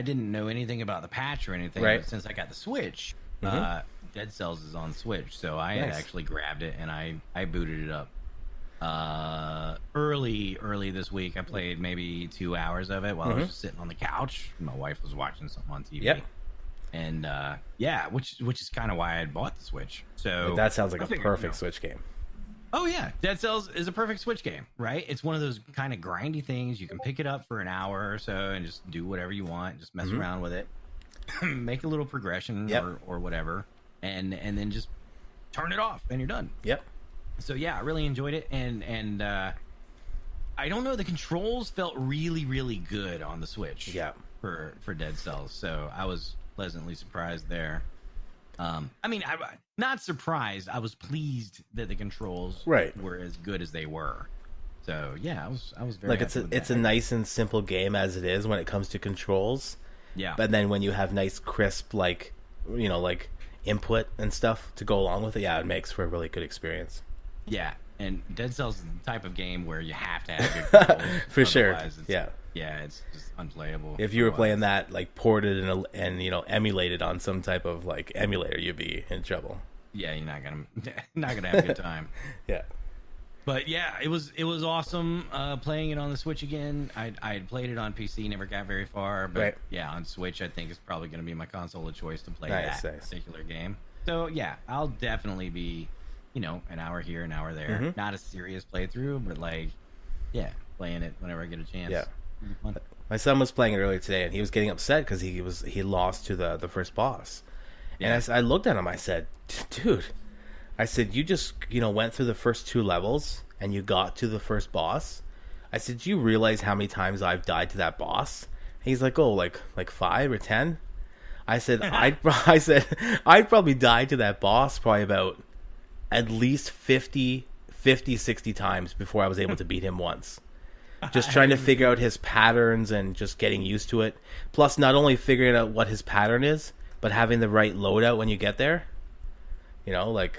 didn't know anything about the patch or anything. Right. But since I got the Switch, Dead Cells is on Switch, so I had actually grabbed it and I booted it up. Early this week, I played maybe 2 hours of it while I was just sitting on the couch. My wife was watching something on TV. Yep. And which is kind of why I had bought the Switch. So that sounds like a perfect Switch game. Oh yeah, Dead Cells is a perfect Switch game, right? It's one of those kind of grindy things. You can pick it up for an hour or so and just do whatever you want, just mess around with it, make a little progression or whatever, and then just turn it off and you're done. Yep. So yeah, I really enjoyed it, and I don't know, the controls felt really, really good on the Switch. Yeah. For Dead Cells, so I was pleasantly surprised there. I mean, I'm not surprised. I was pleased that the controls were as good as they were. So yeah, I was very like it's a nice and simple game as it is when it comes to controls. Yeah, but then when you have nice crisp like input and stuff to go along with it, yeah, it makes for a really good experience. Yeah, and Dead Cells is the type of game where you have to have good controls. For sure. Yeah, it's just unplayable. If you were playing that like ported and emulated on some type of like emulator, you'd be in trouble. Yeah, you're not gonna have a good time. Yeah. But yeah, it was awesome playing it on the Switch again. I had played it on PC, never got very far, but yeah, on Switch I think it's probably going to be my console of choice to play that particular game. So yeah, I'll definitely be, an hour here, an hour there. Mm-hmm. Not a serious playthrough, but like, yeah, playing it whenever I get a chance. Yeah. Fun. My son was playing it earlier today, and he was getting upset because he lost to the first boss. Yeah. And I looked at him, I said, dude. I said, you just, went through the first 2 levels and you got to the first boss. I said, do you realize how many times I've died to that boss? And he's like, oh, like 5 or 10? I said, I'd probably die to that boss probably about at least 50, 60 times before I was able to beat him once. Just trying to figure out his patterns and just getting used to it. Plus, not only figuring out what his pattern is, but having the right loadout when you get there. I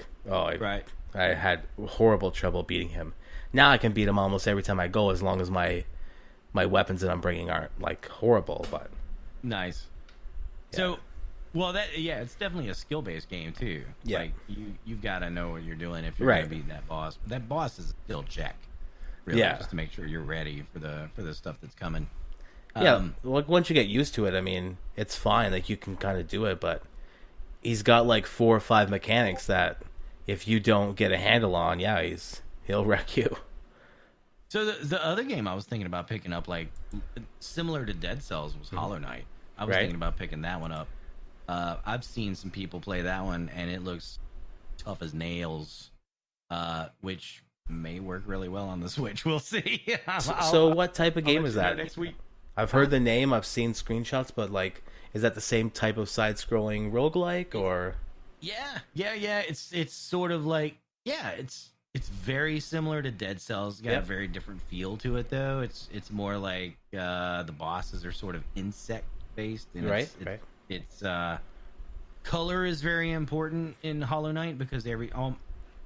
had horrible trouble beating him. Now I can beat him almost every time I go, as long as my weapons that I'm bringing aren't like horrible. But nice. Yeah. So, well, it's definitely a skill based game too. Yeah. Like you've got to know what you're doing if you're going to beat that boss. But that boss is a skill check, really, just to make sure you're ready for the stuff that's coming. Like once you get used to it, I mean, it's fine. Like you can kind of do it, but he's got like 4 or 5 mechanics that if you don't get a handle on, he'll wreck you. So the other game I was thinking about picking up, like similar to Dead Cells, was Hollow Knight. I was thinking about picking that one up. I've seen some people play that one, and it looks tough as nails, which may work really well on the Switch. We'll see. So what type of game is that? Next week. I've heard the name. I've seen screenshots, but like, is that the same type of side-scrolling roguelike or? Yeah. It's sort of like it's very similar to Dead Cells. It's got a very different feel to it, though. It's more like the bosses are sort of insect based. Right. It's color is very important in Hollow Knight because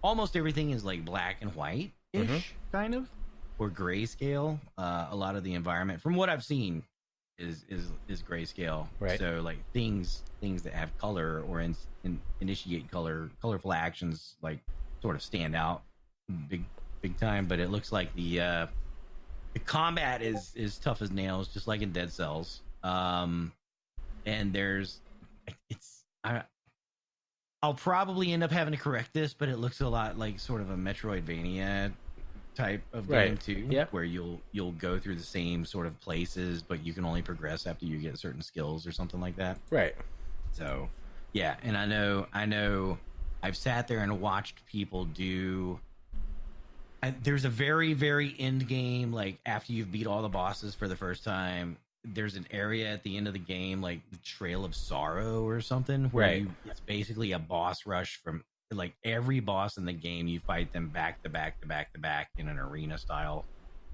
almost everything is like black and white ish kind of, or grayscale. A lot of the environment, from what I've seen, is grayscale. Right. So like things that have color or initiate colorful actions, like sort of stand out big time. But it looks like the combat is tough as nails, just like in Dead Cells. And I'll probably end up having to correct this, but it looks a lot like sort of a Metroidvania type of game too, where you'll go through the same sort of places, but you can only progress after you get certain skills or something like that. Right. So, yeah, and I know I've sat there and watched people do. There's a very, very end game, like after you've beat all the bosses for the first time, there's an area at the end of the game, like the Trail of Sorrow or something, where it's basically a boss rush from like every boss in the game. You fight them back to back to back to back in an arena style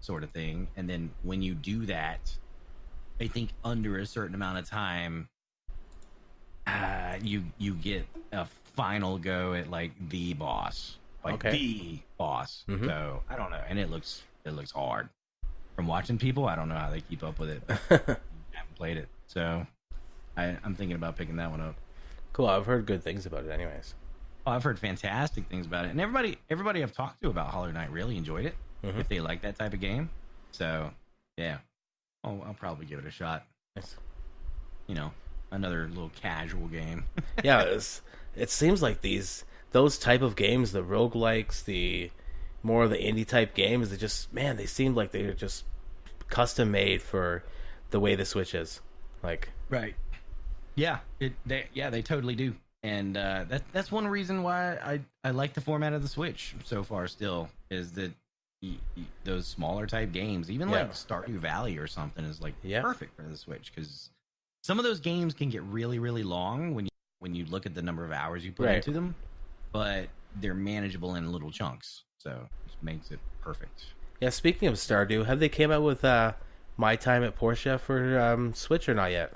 sort of thing. And then when you do that, I think under a certain amount of time, you get a final go at like the boss, the boss. Mm-hmm. So I don't know, and it looks hard. From watching people, I don't know how they keep up with it. I haven't played it, so I'm thinking about picking that one up. Cool. I've heard good things about it, anyways. Oh, I've heard fantastic things about it, and everybody I've talked to about Hollow Knight really enjoyed it. If they like that type of game, so yeah, I'll probably give it a shot. Nice. Another little casual game. Yeah, it seems like those type of games, the roguelikes, the more of the indie type games, they seem like they're just custom made for the way the Switch is. Like, right. Yeah, they totally do. And that's one reason why I like the format of the Switch so far. Still, is that those smaller type games, even like Stardew Valley or something, is like perfect for the Switch, because some of those games can get really, really long when you look at the number of hours you put into them, but they're manageable in little chunks, so it makes it perfect. Yeah, speaking of Stardew, have they came out with My Time at Portia for Switch or not yet?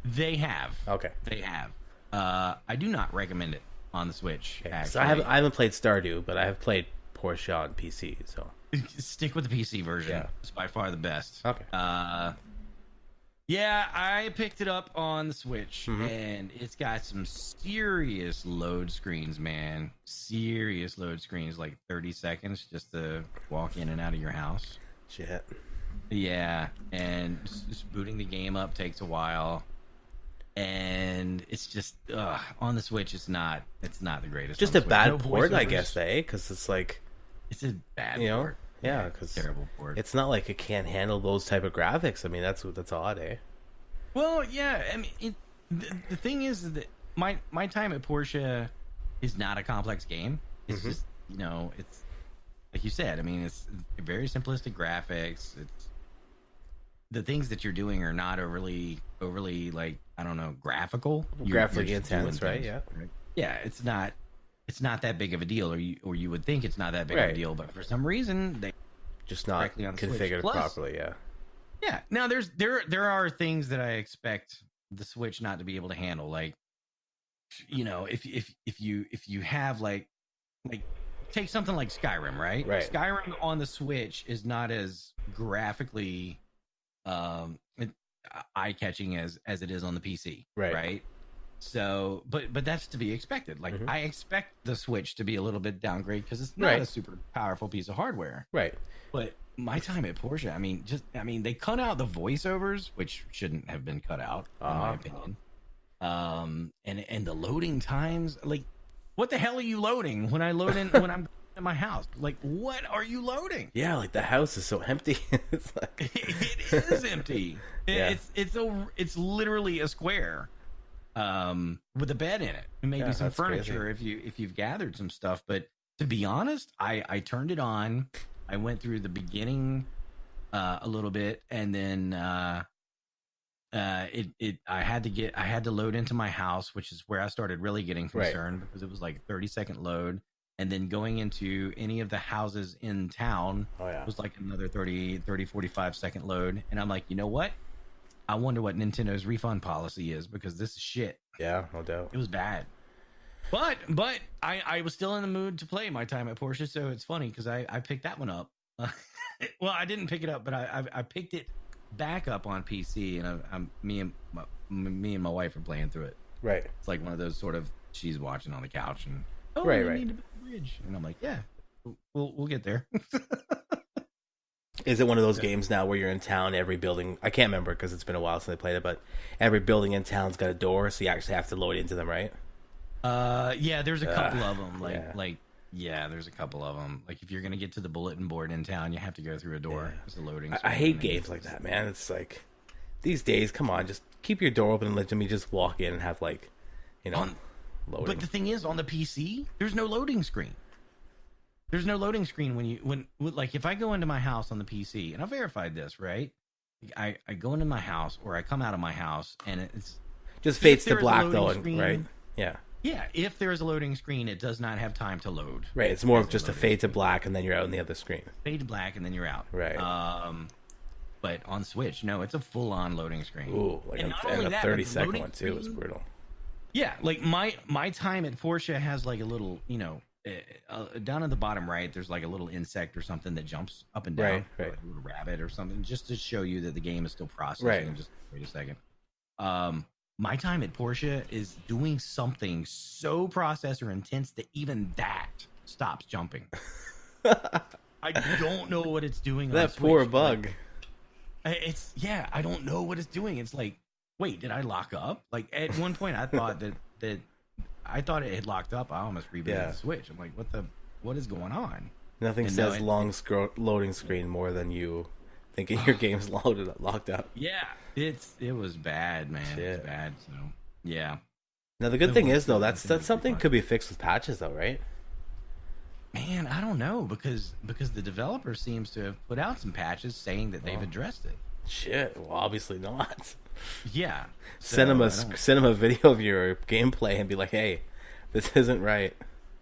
They have. Okay. They have. I do not recommend it on the Switch. Okay. So I haven't played Stardew, but I have played Portia on PC. So stick with the PC version. Yeah. It's by far the best. Okay. Yeah, I picked it up on the Switch, and it's got some serious load screens, man. Serious load screens, like 30 seconds just to walk in and out of your house. Shit. Yeah, and just booting the game up takes a while. And it's just on the Switch. It's not the greatest. Just a bad port, I guess, because it's like it's a bad port. Yeah, because terrible port. It's not like it can't handle those type of graphics. I mean, that's odd, eh? Well, yeah. I mean, the thing is that my time at Portia is not a complex game. It's just it's like you said. I mean, it's very simplistic graphics. It's the things that you're doing are not overly like, I don't know, graphical. Graphically intense, right? Yeah. Right? Yeah, it's not that big of a deal, or you would think it's not that big of a deal, but for some reason they just not configured properly. Yeah. Yeah. Now there are things that I expect the Switch not to be able to handle, like if you have like take something like Skyrim, right? Skyrim on the Switch is not as graphically eye-catching as it is on the PC, right? So, but that's to be expected. Like, I expect the Switch to be a little bit downgrade because it's not a super powerful piece of hardware, right? But my time at Portia, I mean, they cut out the voiceovers, which shouldn't have been cut out, in my opinion. And the loading times, like, what the hell are you loading when I load in when I'm in my house? Like, what are you loading? Yeah, like the house is so empty. It's like... it is empty. It's literally a square with a bed in it and maybe some furniture if you've gathered some stuff. But to be honest, I turned it on. I went through the beginning a little bit, and then I had to load into my house, which is where I started really getting concerned because it was like 30-second load. And then going into any of the houses in town was like another 30, 45-second load. And I'm like, you know what? I wonder what Nintendo's refund policy is, because this is shit. Yeah, no doubt. It was bad. But I was still in the mood to play my time at Portia, so it's funny because I picked that one up. Well, I didn't pick it up, but I picked it back up on PC, and me and my wife are playing through it. Right. It's like one of those sort of, she's watching on the couch and need to build a bridge, and I'm like, yeah, we'll get there. Is it one of those games now where you're in town, every building, I can't remember because it's been a while since I played it, but every building in town's got a door, so you actually have to load into them, right? Yeah, there's a couple of them. There's a couple of them. Like, if you're gonna get to the bulletin board in town, you have to go through a door. It's a loading. I hate games like that, man. It's like, these days, come on, just keep your door open and let me just walk in and have, like, loading. But the thing is, on the PC, there's no loading screen. There's no loading screen when if I go into my house on the PC, and I verified this, right? I go into my house, or I come out of my house, and it's just fades to black though, right? Yeah. Yeah, if there's a loading screen, it does not have time to load. Right, it's more of just a fade to black, and then you're out on the other screen. Fade to black, and then you're out. Right. But on Switch, no, it's a full-on loading screen. Ooh, and a 30-second one too is brutal. Yeah, like my time at Portia has like a little, down at the bottom right, there's like a little insect or something that jumps up and down, right. Like a little rabbit or something, just to show you that the game is still processing. Right. Just wait a second. My time at Portia is doing something so processor intense that even that stops jumping. I don't know what it's doing. That on poor Switch, bug. I don't know what it's doing. It's like, wait, did I lock up? Like, at one point, I thought that I thought it had locked up. I almost rebooted the Switch. I'm like, what is going on? Nothing says loading screen more than you thinking your game's locked up. Yeah, it was bad, man. Shit. It was bad. So yeah. Now the good thing is though, that's something could be fixed with patches though, right? Man, I don't know because the developer seems to have put out some patches saying that they've addressed it. Shit. Well, obviously not. Yeah. Send them a video of your gameplay and be like, "Hey, this isn't right."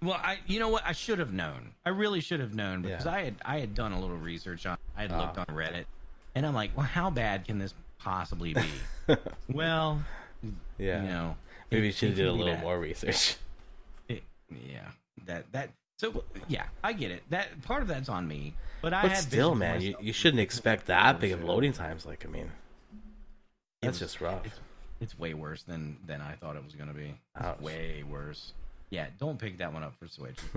Well, you know what? I should have known. I really should have known because I had done a little research on. I had looked on Reddit, and I'm like, well, how bad can this possibly be? Well, yeah. You know, maybe you should have did a little more research. So yeah, I get it. That part of that's on me, but still, man, you shouldn't expect that big of loading times. Like, I mean, that's just rough. It's way worse than I thought it was going to be. Ouch. It's way worse. Yeah, don't pick that one up for Switch. It's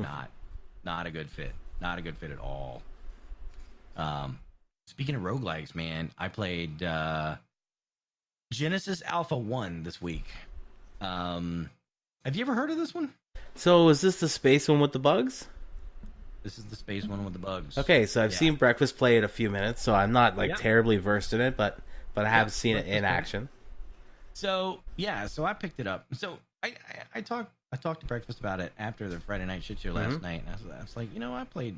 not a good fit. Not a good fit at all. Speaking of roguelikes, man, I played Genesis Alpha 1 this week. Have you ever heard of this one? So is this the space one with the bugs? This is the space one with the bugs. Okay, so I've seen Breakfast play it a few minutes, so I'm not terribly versed in it, but I have seen it in action. So I picked it up. So I talked to Breakfast about it after the Friday night shit show last night, and I was like, I played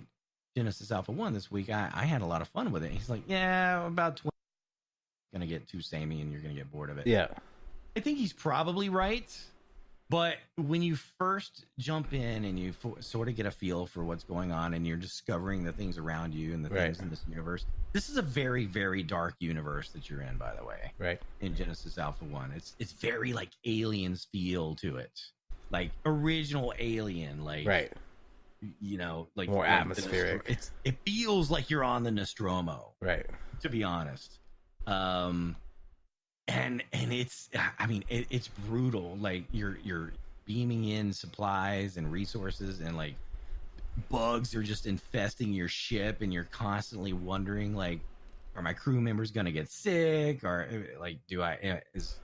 Genesis Alpha 1 this week. I had a lot of fun with it. He's like, yeah, about 20. Gonna get too samey, and you're gonna get bored of it. Yeah, I think he's probably right. But when you first jump in and you sort of get a feel for what's going on and you're discovering the things around you and the things in this universe, this is a very, very dark universe that you're in, by the way. Right. In Genesis Alpha 1. It's very like Aliens feel to it. Like original Alien, like like more atmospheric. It feels like you're on the Nostromo. Right. To be honest. And it's, I mean, it's brutal. Like you're beaming in supplies and resources, and like bugs are just infesting your ship, and you're constantly wondering, like, are my crew members gonna get sick, or like, is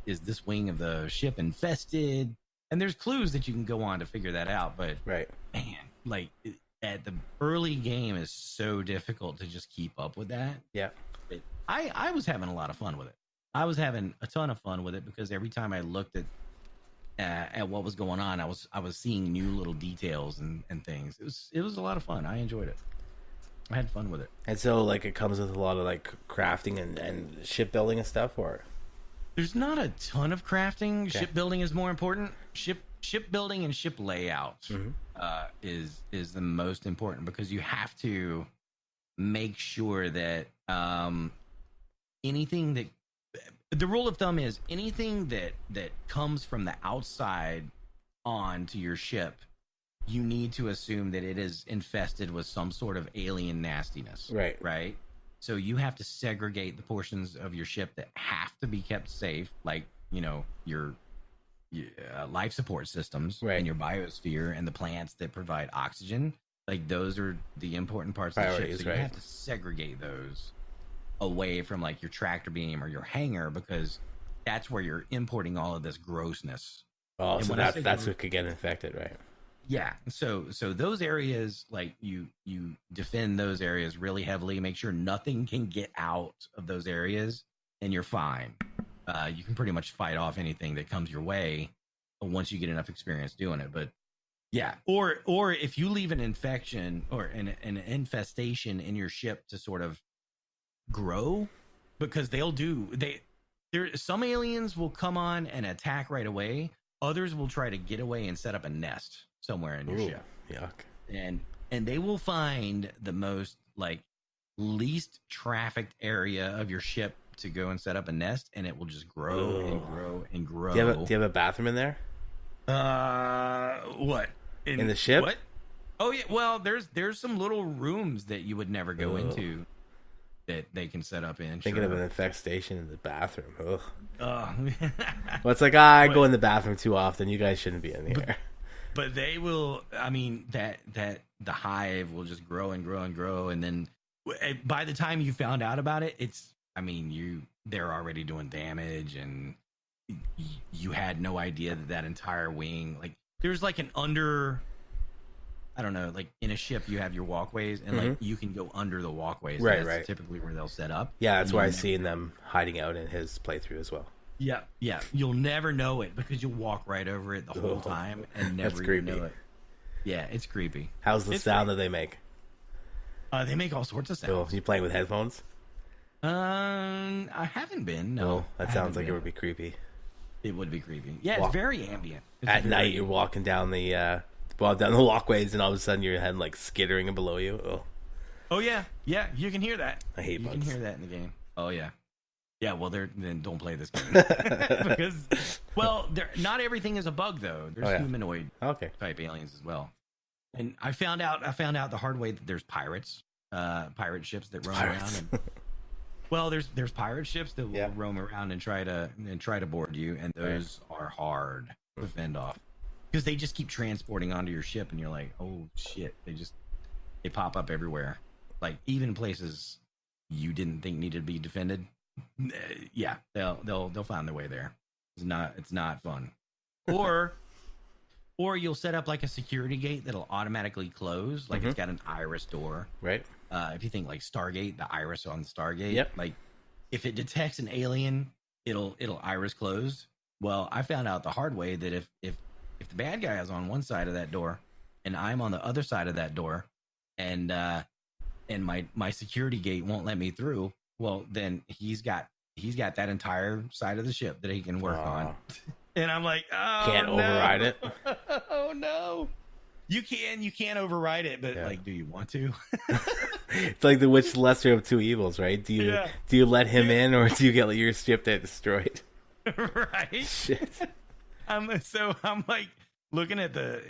this wing of the ship infested? And there's clues that you can go on to figure that out. But man, like at the early game is so difficult to just keep up with that. Yeah, I was having a lot of fun with it. I was having a ton of fun with it because every time I looked at what was going on, I was seeing new little details and things. It was a lot of fun. I enjoyed it. I had fun with it. And so, like, it comes with a lot of like crafting and shipbuilding and stuff, or there's not a ton of crafting. Okay. Shipbuilding is more important. Shipbuilding and ship layout is the most important because you have to make sure that anything that the rule of thumb is anything that comes from the outside onto your ship, you need to assume that it is infested with some sort of alien nastiness. Right. So you have to segregate the portions of your ship that have to be kept safe, like, your life support systems and your biosphere and the plants that provide oxygen. Like, those are the important parts of the ship. So you have to segregate those away from like your tractor beam or your hangar, because that's where you're importing all of this grossness. Oh, so that's what could get infected, right? Yeah. So those areas, like you defend those areas really heavily, make sure nothing can get out of those areas, and you're fine. You can pretty much fight off anything that comes your way once you get enough experience doing it. But yeah, or if you leave an infection or an infestation in your ship to sort of grow, because some aliens will come on and attack right away. Others will try to get away and set up a nest somewhere in your ship. Yuck. And they will find the most like least trafficked area of your ship to go and set up a nest, and it will just grow and grow and grow. Do you have a bathroom in there? What? In the ship? What? Oh yeah. Well, there's some little rooms that you would never go into that they can set up in. Thinking of an infestation in the bathroom. Ugh. Well, it's like I go in the bathroom too often. You guys shouldn't be in here. But they will. I mean, that the hive will just grow and grow and grow, and then by the time you found out about it, they're already doing damage, and you had no idea that entire wing, like, there's like an under. I don't know, like in a ship you have your walkways, and like you can go under the walkways. Right. Typically where they'll set up. Yeah, that's where I've seen them hiding out in his playthrough as well. Yeah, yeah. You'll never know it because you'll walk right over it the whole time and never even know it. Yeah, it's creepy. How's the sound that they make? They make all sorts of sounds. Cool. You playing with headphones? I haven't been. No, well, that sounds like it would be creepy. It would be creepy. Yeah, it's very ambient. At night, you're walking down the walkways, and all of a sudden you're heading like skittering below you. Oh yeah, yeah. You can hear that. I hate bugs. You can hear that in the game. Oh yeah. Yeah, well, then don't play this game because, well, not everything is a bug though. There's humanoid type aliens as well. And I found out the hard way that there's pirate ships that roam around. And, well, there's pirate ships that will roam around and try to board you, and those are hard to fend off because they just keep transporting onto your ship, and you're like, oh shit, they pop up everywhere, like even places you didn't think needed to be defended. Yeah, they'll find their way there. It's not fun. Or you'll set up like a security gate that'll automatically close, like it's got an iris door. Right. If you think like Stargate, the iris on the Stargate. Yep. Like if it detects an alien, it'll iris close. Well, I found out the hard way that if the bad guy is on one side of that door and I'm on the other side of that door, and my security gate won't let me through, well, then he's got that entire side of the ship that he can work on. And I'm like, oh, can't override it. Oh no. You can override it, but like, do you want to? It's like the which lesser of two evils, right? Do you let him in, or do you get your ship destroyed? Right. Shit. I'm like looking at the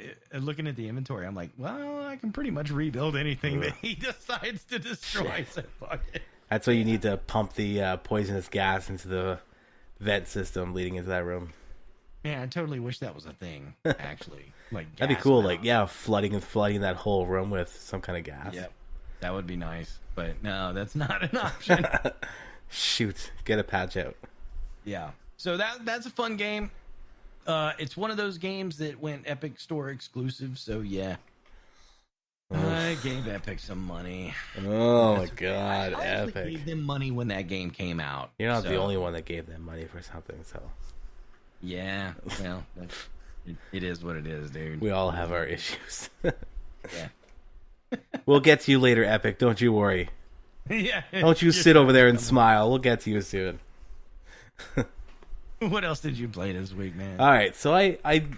inventory. I'm like, well, I can pretty much rebuild anything that he decides to destroy. So fuck it. That's why you need to pump the poisonous gas into the vent system leading into that room. Man, I totally wish that was a thing, actually. Like, that'd be cool. Like, flooding that whole room with some kind of gas. Yep, that would be nice. But no, that's not an option. Shoot, get a patch out. Yeah. So that's a fun game. It's one of those games that went Epic Store exclusive. So yeah. I gave Epic some money. Oh my god, Epic! I gave them money when that game came out. You're not the only one that gave them money for something, so. Yeah, well, it is what it is, dude. We all have our issues. Yeah. We'll get to you later, Epic. Don't you worry. Yeah. Don't you sit over there and smile. We'll get to you soon. What else did you play this week, man? All right, so I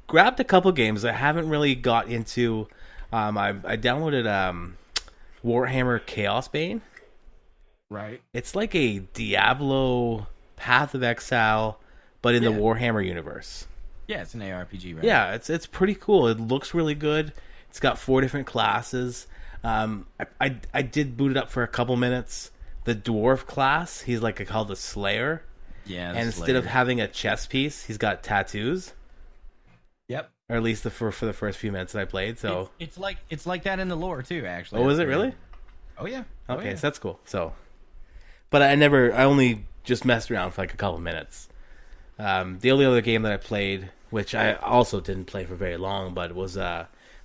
grabbed a couple games I haven't really got into. I downloaded Warhammer Chaos Bane. Right. It's like a Diablo Path of Exile, but in the Warhammer universe. Yeah, it's an ARPG, right? Yeah, it's pretty cool. It looks really good. It's got 4 different classes. I did boot it up for a couple minutes. The dwarf class, he's called a Slayer. Yeah, and instead of having a chest piece, he's got tattoos. Yep. Or at least for the first few minutes that I played. So it's like that in the lore too, actually. Oh, is it really? Oh yeah. Okay, so that's cool. So, but I only just messed around for like a couple minutes. The only other game that I played, which I also didn't play for very long, but it was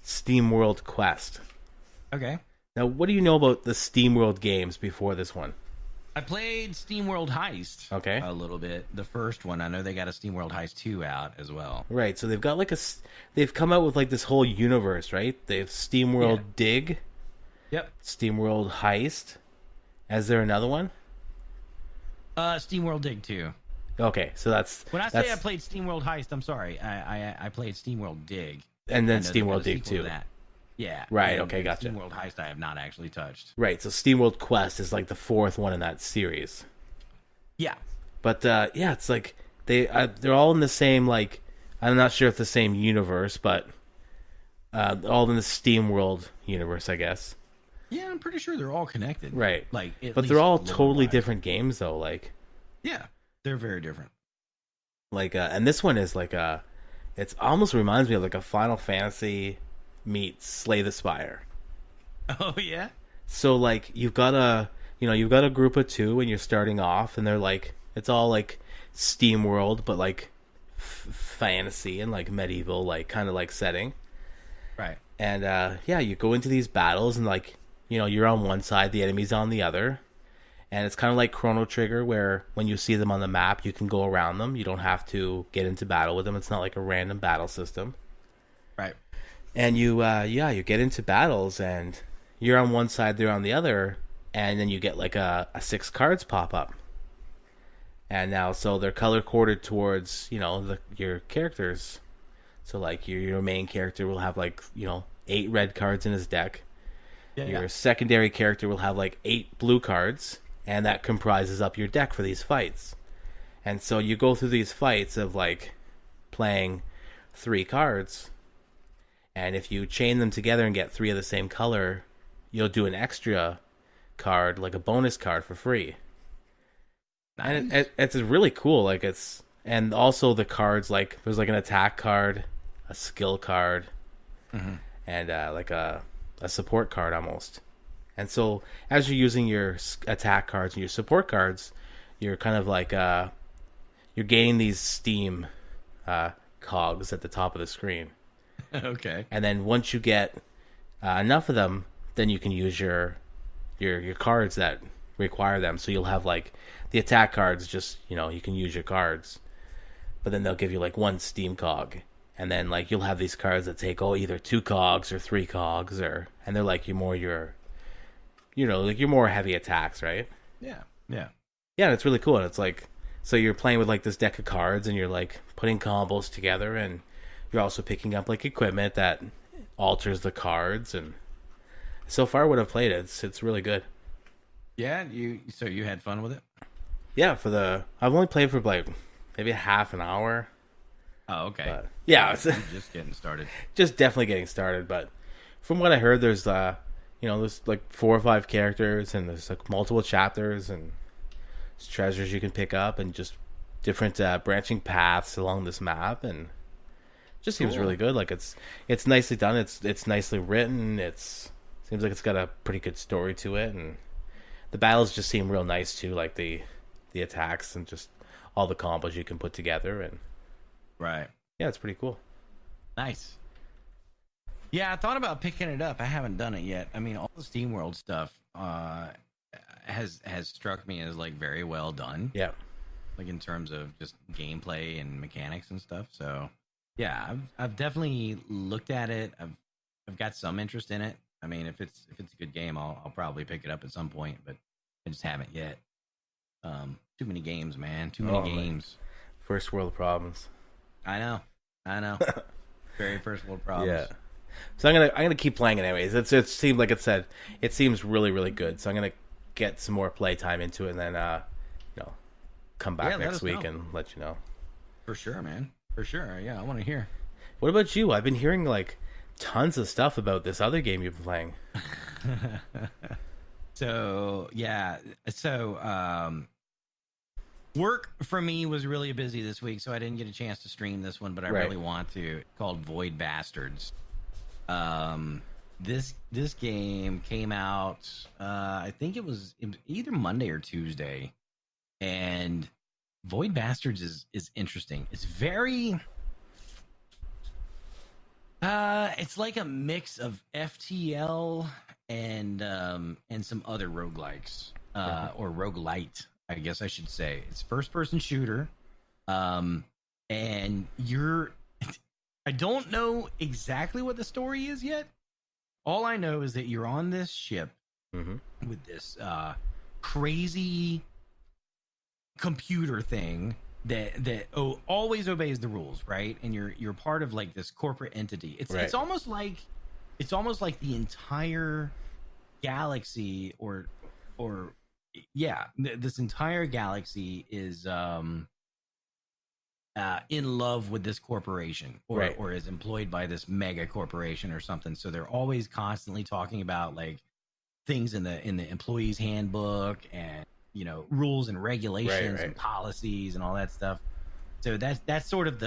SteamWorld Quest. Okay. Now, what do you know about the SteamWorld games before this one? I played SteamWorld Heist. Okay. A little bit. The first one. I know they got a SteamWorld Heist 2 out as well. Right. So they've got they've come out with like this whole universe, right? They have SteamWorld Dig. Yep. SteamWorld Heist. Is there another one? SteamWorld Dig 2. Okay, so that's... When I say I played SteamWorld Heist, I'm sorry. I played SteamWorld Dig. And then SteamWorld Dig 2. Yeah. Right, okay, gotcha. SteamWorld Heist I have not actually touched. Right, so SteamWorld Quest is like the 4th one in that series. Yeah. But, it's like... They're all in the same, like... I'm not sure if the same universe, but... all in the SteamWorld universe, I guess. Yeah, I'm pretty sure they're all connected. Right. But they're all totally different games, though, like... Yeah, they're very different. Like, and this one is like it almost reminds me of like a Final Fantasy meets Slay the Spire. Oh yeah. So like you've got a group of 2 and you're starting off, and they're like, it's all like Steam World, but like fantasy and like medieval, like kind of like setting. Right. And you go into these battles, and like you're on one side, the enemy's on the other. And it's kind of like Chrono Trigger, where when you see them on the map, you can go around them. You don't have to get into battle with them. It's not like a random battle system. Right. And you get into battles, and you're on one side, they're on the other, and then you get like a 6 cards pop up. And now, so they're color coded towards, your characters. So like your main character will have like, 8 red cards in his deck. Your secondary character will have like 8 blue cards, and that comprises up your deck for these fights. And so you go through these fights of like playing 3 cards, and if you chain them together and get 3 of the same color, you'll do an extra card, like a bonus card, for free. Nice. And it's really cool. Like and also the cards, like there's like an attack card, a skill card, and like a support card almost. And so as you're using your attack cards and your support cards, you're kind of like you're gaining these steam cogs at the top of the screen. Okay. And then once you get enough of them, then you can use your cards that require them. So you'll have like the attack cards, just you can use your cards, but then they'll give you like 1 steam cog. And then like you'll have these cards that take either 2 cogs or 3 cogs, and they're like your more heavy attacks, right? Yeah. Yeah, it's really cool. And it's like, so you're playing with like this deck of cards, and you're like putting combos together, and you're also picking up like equipment that alters the cards. And so far what I've played, it's really good. Yeah, you had fun with it? Yeah, I've only played for like maybe half an hour. Oh, okay. But, yeah, it's just getting started. Just definitely getting started. But from what I heard, there's there's like 4 or 5 characters, and there's like multiple chapters, and there's treasures you can pick up, and just different branching paths along this map, and it just seems really good. Like it's nicely done. It's nicely written. Seems like it's got a pretty good story to it, and the battles just seem real nice too. Like the attacks and just all the combos you can put together, and right. Yeah, it's pretty cool. Nice. Yeah, I thought about picking it up. I haven't done it yet. I mean, all the SteamWorld stuff has struck me as like very well done. Yeah. Like in terms of just gameplay and mechanics and stuff. So yeah, I've definitely looked at it. I've got some interest in it. I mean, if it's a good game, I'll probably pick it up at some point, but I just haven't yet. Too many games, man. Too many games. Man. First world problems. I know. Very first world problems. Yeah. So I'm gonna keep playing it anyways. It seemed like it seems really, really good. So I'm gonna get some more play time into it, and then come back next week and let you know. For sure, man. For sure. Yeah, I want to hear. What about you? I've been hearing like tons of stuff about this other game you've been playing. Work for me was really busy this week, so I didn't get a chance to stream this one, but I really want to. It's called Void Bastards. This game came out, I think it was either Monday or Tuesday, and Void Bastards is interesting. It's very, it's like a mix of FTL and some other roguelikes, or roguelite, I guess I should say. It's first-person shooter, and I don't know exactly what the story is yet. All I know is that you're on this ship with this crazy computer thing that always obeys the rules, right? And you're part of like this corporate entity. It's almost like the entire galaxy this entire galaxy is in love with this corporation, or is employed by this mega corporation or something. So they're always constantly talking about like things in the employees handbook and rules and regulations and policies and all that stuff. So that's sort of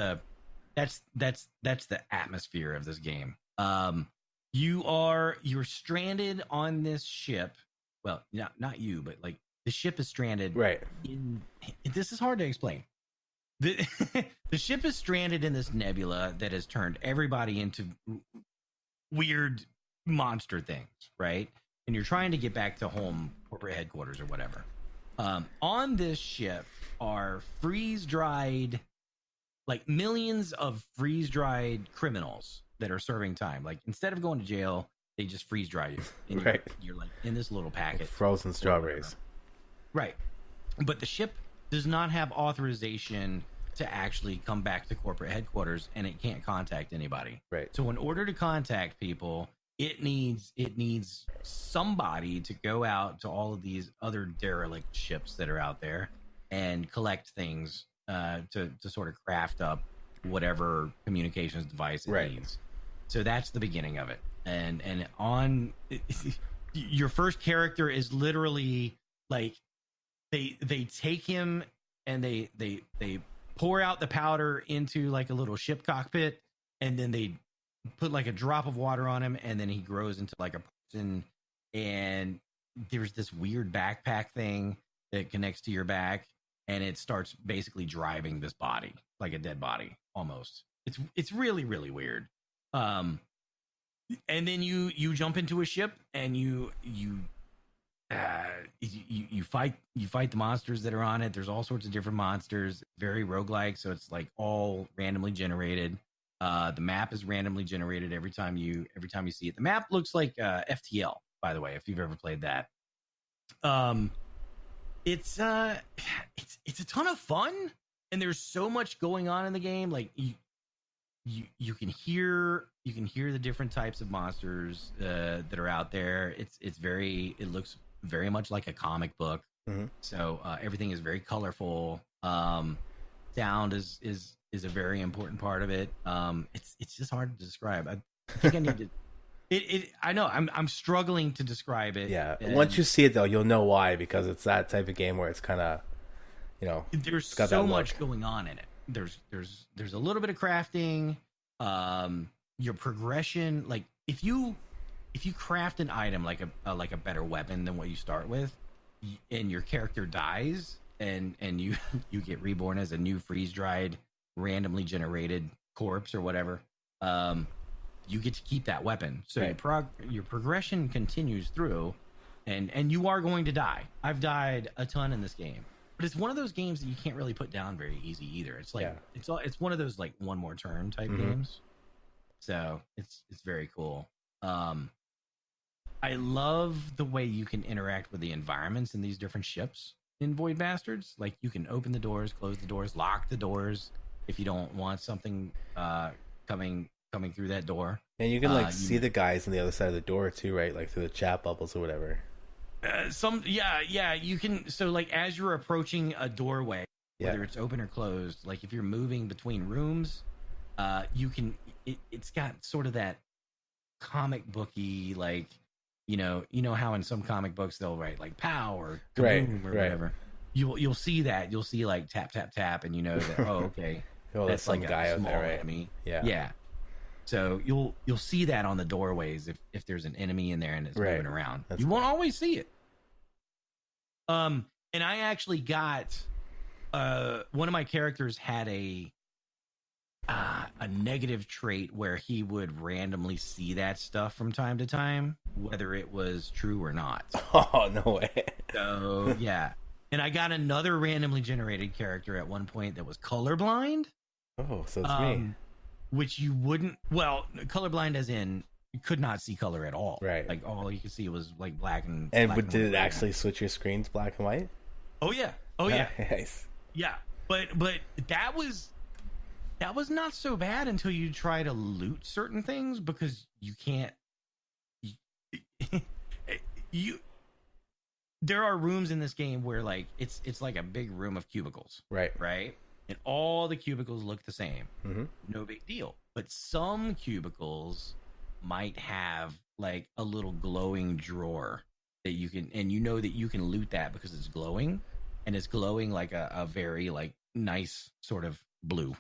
that's the atmosphere of this game. You're stranded on this ship. Well, not you, but like the ship is stranded. Right. This is hard to explain. The ship is stranded in this nebula that has turned everybody into weird monster things, right? And you're trying to get back to home, corporate headquarters or whatever. On this ship are freeze-dried, like millions of freeze-dried criminals that are serving time. Like instead of going to jail, they just freeze-dry you. And right. You're like in this little packet. Like frozen strawberries. Right. But the ship does not have authorization to actually come back to corporate headquarters, and it can't contact anybody. Right. So in order to contact people, it needs somebody to go out to all of these other derelict ships that are out there and collect things to sort of craft up whatever communications device it needs. So that's the beginning of it. And on your first character is literally like they take him and they pour out the powder into like a little ship cockpit, and then they put like a drop of water on him, and then he grows into like a person. And there's this weird backpack thing that connects to your back, and it starts basically driving this body like a dead body almost. It's really, really weird. And then you jump into a ship and you fight the monsters that are on it. There's all sorts of different monsters, very roguelike, so it's like all randomly generated. The map is randomly generated every time you see it. The map looks like FTL, by the way, if you've ever played that. It's a ton of fun, and there's so much going on in the game. Like you can hear the different types of monsters that are out there. It looks very much like a comic book. Mm-hmm. So everything is very colorful. Sound is a very important part of it. It's just hard to describe. I think I need to. I know I'm struggling to describe it. Yeah. Once you see it though, you'll know why, because it's that type of game where it's kind of, there's so much going on in it. There's a little bit of crafting. Your progression, like if you craft an item like a better weapon than what you start with, and your character dies, and you get reborn as a new freeze-dried, randomly generated corpse or whatever, you get to keep that weapon. So your progression continues through, and you are going to die. I've died a ton in this game, but it's one of those games that you can't really put down very easy either. It's like it's one of those like one more turn type games. So it's very cool. I love the way you can interact with the environments in these different ships in Void Bastards. Like you can open the doors, close the doors, lock the doors if you don't want something coming through that door. And you can see the guys on the other side of the door too, right? Like through the chat bubbles or whatever. You can. So like as you're approaching a doorway, whether it's open or closed, like if you're moving between rooms, you can. It's got sort of that comic booky, like you know how in some comic books they'll write like "pow" or "kaboom" or whatever. You'll see that. You'll see like tap tap tap, and you know that okay, that's like guy out there, right? Enemy. Yeah. So you'll see that on the doorways if there's an enemy in there and it's moving around. You won't always see it. And I actually got one of my characters had a negative trait where he would randomly see that stuff from time to time, whether it was true or not. Oh, no way. So yeah. And I got another randomly generated character at one point that was colorblind. Oh, so it's me. Which you wouldn't, colorblind as in you could not see color at all. Right. Like all you could see was like black and did it actually switch your screens black and white? Oh yeah. Oh yeah. Nice. Yeah. But that was not so bad until you try to loot certain things, because you can't there are rooms in this game where like it's like a big room of cubicles. Right? And all the cubicles look the same. Mm-hmm. No big deal. But some cubicles might have like a little glowing drawer that you can, and that you can loot that because it's glowing, and it's glowing like a very like nice sort of blue.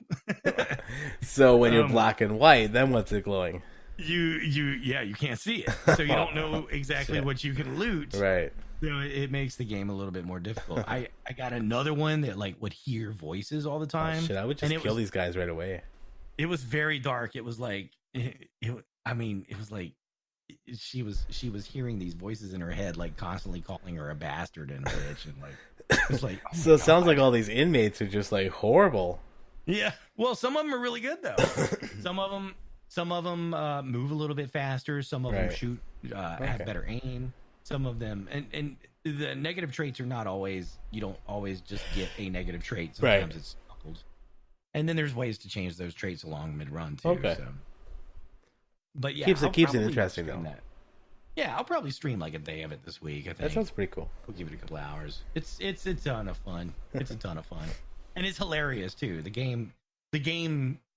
So when you're black and white, then what's it glowing? You can't see it. So you don't know exactly what you can loot. Right. So it makes the game a little bit more difficult. I got another one that like would hear voices all the time. Oh, shit, I would just kill these guys right away. It was very dark. It was like, it was like she was hearing these voices in her head, like constantly calling her a bastard and a bitch, and like It's like, oh So it sounds like all these inmates are just like horrible. yeah. Well, some of them are really good though. some of them move a little bit faster. Some of them shoot, have better aim. Some of them, and the negative traits are not always. You don't always just get a negative trait. Sometimes it's coupled. And then there's ways to change those traits along mid-run too. Okay. So. But yeah, keeps it interesting though. That. Yeah, I'll probably stream like a day of it this week. I think that sounds pretty cool. We'll give it a couple hours. It's a ton of fun. It's a ton of fun, and it's hilarious too. The game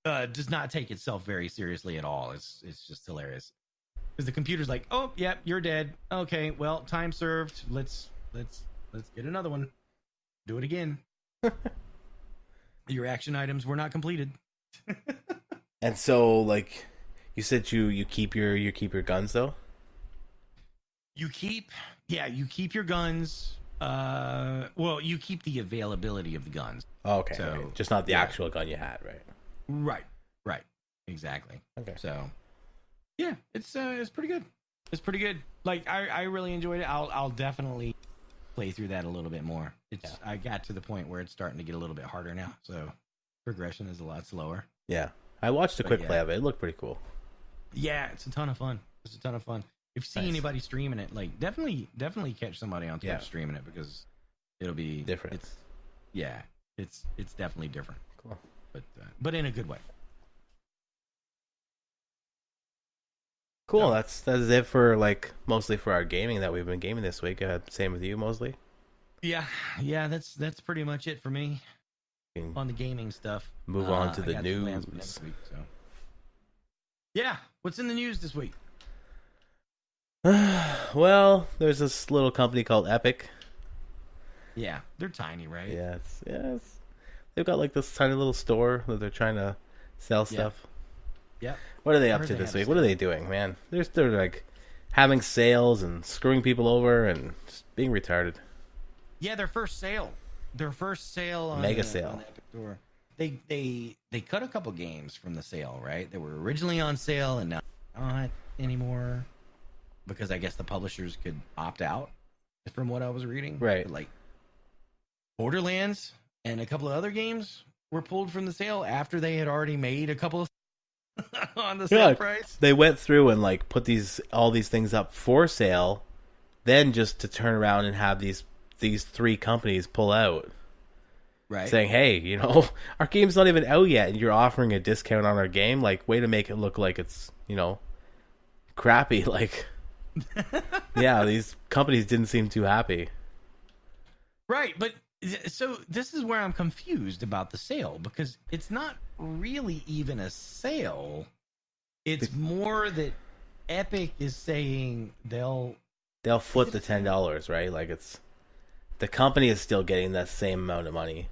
does not take itself very seriously at all. It's just hilarious because the computer's like, oh yeah, you're dead. Okay, well, time served. Let's get another one. Do it again. Your action items were not completed. And so, like you said, you keep your guns though. You keep your guns. Well, you keep the availability of the guns. Oh, okay. So, okay. Just not the actual gun you had, right? Right. Exactly. Okay. So, yeah, it's pretty good. It's pretty good. Like I really enjoyed it. I'll definitely play through that a little bit more. I got to the point where it's starting to get a little bit harder now. So progression is a lot slower. Yeah. I watched a quick play of it. It looked pretty cool. Yeah, it's a ton of fun. If you see anybody streaming it, like definitely catch somebody on Twitch streaming it because it'll be different. It's definitely different. Cool. But in a good way. Cool. That's it for mostly for our gaming that we've been gaming this week. Same with you, mostly. Yeah. That's pretty much it for me on the gaming stuff. Move on to the news. Next week, so. Yeah, what's in the news this week? Well, there's this little company called Epic. Yeah, they're tiny, right? Yeah, they've got this tiny little store that they're trying to sell stuff. Yeah. What are they up to this week? What are they doing, man? They're like having sales and screwing people over and just being retarded. Yeah, their first sale on Mega sale on Epic Store. They cut a couple games from the sale, right? They were originally on sale and now not anymore because I guess the publishers could opt out, from what I was reading. Right. But like Borderlands and a couple of other games were pulled from the sale after they had already made a couple of on the sale price. They went through and put all these things up for sale, then just to turn around and have these three companies pull out. Right. Saying, hey, our game's not even out yet and you're offering a discount on our game. Way to make it look like it's, crappy. Yeah, these companies didn't seem too happy. Right, but so this is where I'm confused about the sale because it's not really even a sale. It's more that Epic is saying they'll foot the $10, right? It's the company is still getting that same amount of money.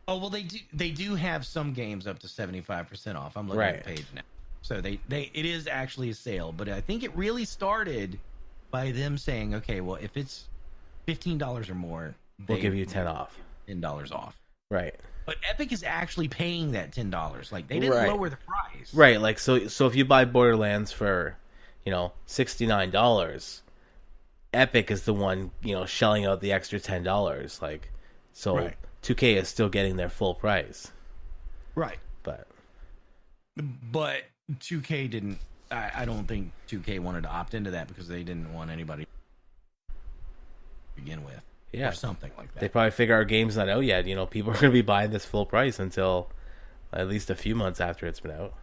Oh well, they do have some games up to 75% off. I'm looking at the page now, so it is actually a sale. But I think it really started by them saying, okay, well, if it's $15 or more, we'll give you $10 off. $10 off. Right. But Epic is actually paying that $10. They didn't lower the price. Right. So if you buy Borderlands for, $69, Epic is the one, shelling out the extra $10. So right. 2K is still getting their full price. Right. But 2K didn't. I don't think 2K wanted to opt into that because they didn't want anybody to begin with. Yeah. Or something like that. They probably figure our game's not out yet. People are going to be buying this full price until at least a few months after it's been out.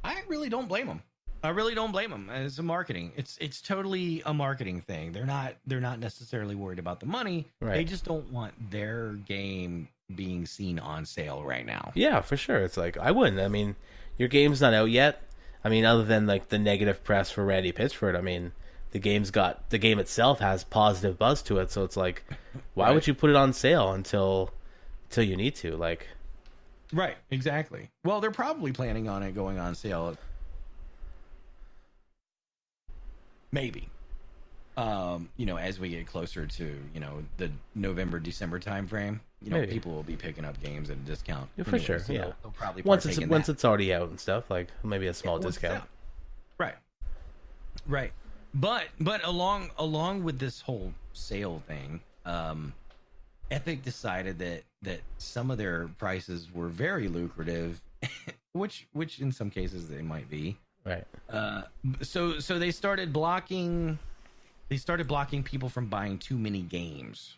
I really don't blame them. It's a marketing. It's totally a marketing thing. They're not necessarily worried about the money. Right. They just don't want their game being seen on sale right now. Yeah, for sure. It's I wouldn't. I mean, your game's not out yet. I mean, other than the negative press for Randy Pitchford, I mean, the game itself has positive buzz to it. So it's why would you put it on sale until you need to? Right, exactly. Well, they're probably planning on it going on sale. Maybe. As we get closer to, the November, December timeframe, people will be picking up games at a discount. Yeah, for sure, so yeah. They'll probably once it's already out and stuff, maybe a small discount. Right. But along with this whole sale thing, Epic decided that some of their prices were very lucrative, which in some cases they might be. Right. So they started blocking people from buying too many games,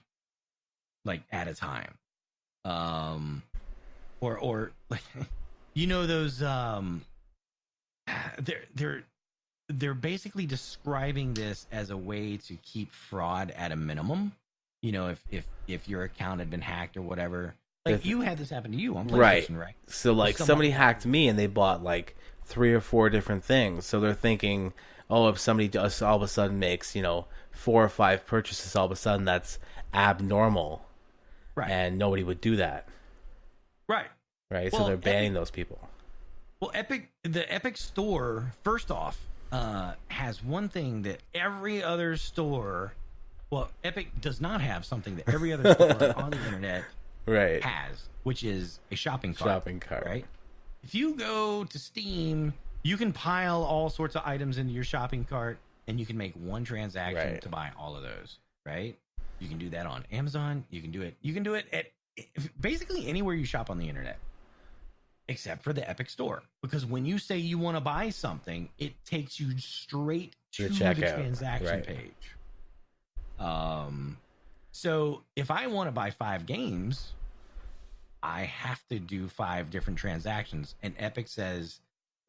like at a time. Or like, you know, those they're basically describing this as a way to keep fraud at a minimum. You know, if your account had been hacked or whatever. Like, you had this happen to you on PlayStation, right? So like somebody hacked me and they bought like 3 or 4 different things. So they're thinking, oh, if somebody just all of a sudden makes, 4 or 5 purchases, all of a sudden that's abnormal. Right. And nobody would do that. Right. Right. So they're banning those people. Well, the Epic store, first off, has one thing that every other store, well, Epic does not have something that every other store on the internet has, which is a shopping cart. Right. If you go to Steam, you can pile all sorts of items into your shopping cart, and you can make one transaction to buy all of those. Right. You can do that on Amazon. You can do it at basically anywhere you shop on the internet, except for the Epic store. Because when you say you want to buy something, it takes you straight to the transaction page. So if I want to buy 5 games, I have to do 5 different transactions. And Epic says,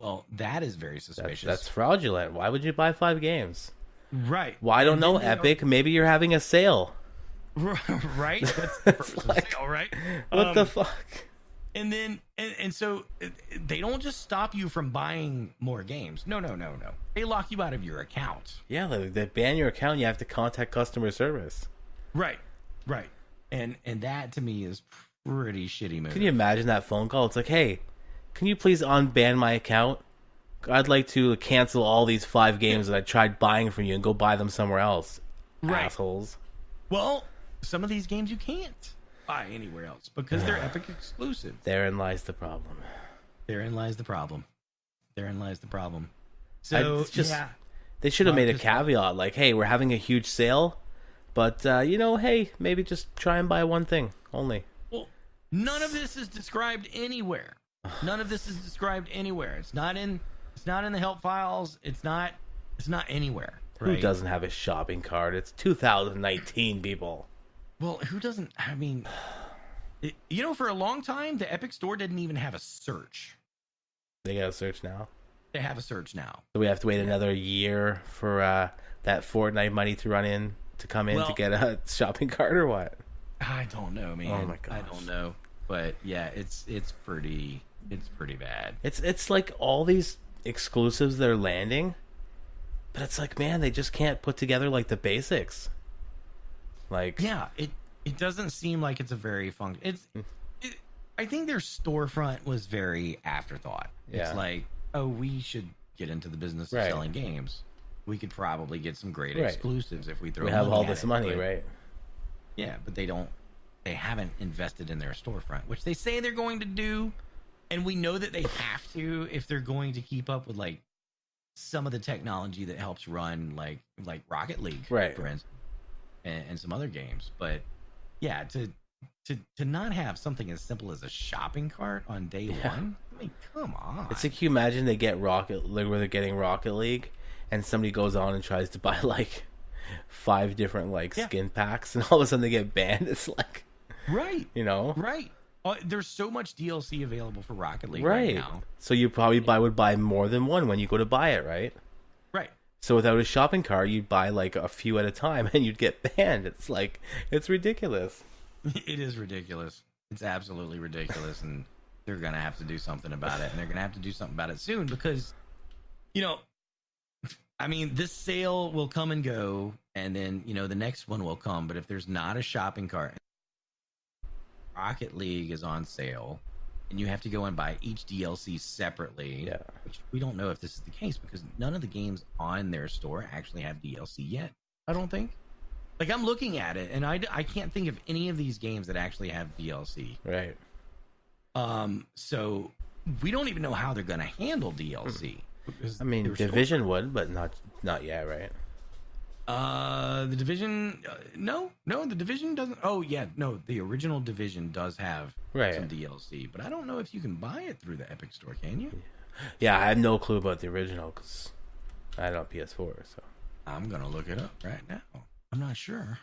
well, that is very suspicious. That's fraudulent. Why would you buy 5 games? Right. Well, I don't know, Epic. Maybe you're having a sale. Right? That's the purpose of the sale, right? What the fuck? And then, and so they don't just stop you from buying more games. No. They lock you out of your account. Yeah, they ban your account. You have to contact customer service. Right. And that to me is pretty shitty move. Can you imagine that phone call? It's like, hey, can you please unban my account? I'd like to cancel all these 5 games that I tried buying from you and go buy them somewhere else. Right. Assholes. Well, some of these games you can't buy anywhere else because they're Epic exclusive. Therein lies the problem. So they should have made a caveat like, hey, we're having a huge sale, but hey, maybe just try and buy one thing only. Well, none of this is described anywhere. It's not in the help files. It's not anywhere. Right? Who doesn't have a shopping cart? It's 2019, people. Well, who doesn't? I mean, for a long time, the Epic Store didn't even have a search. They got a search now? They have a search now. So we have to wait another year for that Fortnite money to come in to get a shopping cart or what? I don't know, man. Oh my gosh. I don't know. But yeah, it's pretty bad. It's like all these exclusives they're landing, but it's like, man, they just can't put together like the basics. Like, yeah, it doesn't seem like it's a very I think their storefront was very afterthought. Yeah. It's like, oh, we should get into the business of selling games. We could probably get some great exclusives if we throw. We have all this money, right? Yeah, but they haven't invested in their storefront, which they say they're going to do, and we know that they have to if they're going to keep up with like some of the technology that helps run like Rocket League, for instance. And some other games. But yeah, to not have something as simple as a shopping cart on day one, I mean, come on. It's like, you imagine they get Rocket League, where they're getting Rocket League, and somebody goes on and tries to buy like 5 different skin packs, and all of a sudden they get banned. It's like, right. There's so much DLC available for Rocket League right now. So you probably would buy more than one when you go to buy it, right? Right. So without a shopping cart, you'd buy like a few at a time, and you'd get banned. It's like, it's ridiculous. It is ridiculous. It's absolutely ridiculous, and they're gonna have to do something about it, and they're gonna have to do something about it soon because, I mean, this sale will come and go, and then the next one will come. But if there's not a shopping cart, Rocket League is on sale, and you have to go and buy each DLC separately. Yeah. Which we don't know if this is the case because none of the games on their store actually have DLC yet. I don't think. Like, I'm looking at it, and I can't think of any of these games that actually have DLC. Right. So we don't even know how they're going to handle DLC. I mean, Division would, but not yet, right? The Division, no, the Division doesn't. Oh yeah, no, the original Division does have some DLC, but I don't know if you can buy it through the Epic Store. Can you? Yeah, I have no clue about the original because I had it on PS4. So I'm gonna look it up right now. I'm not sure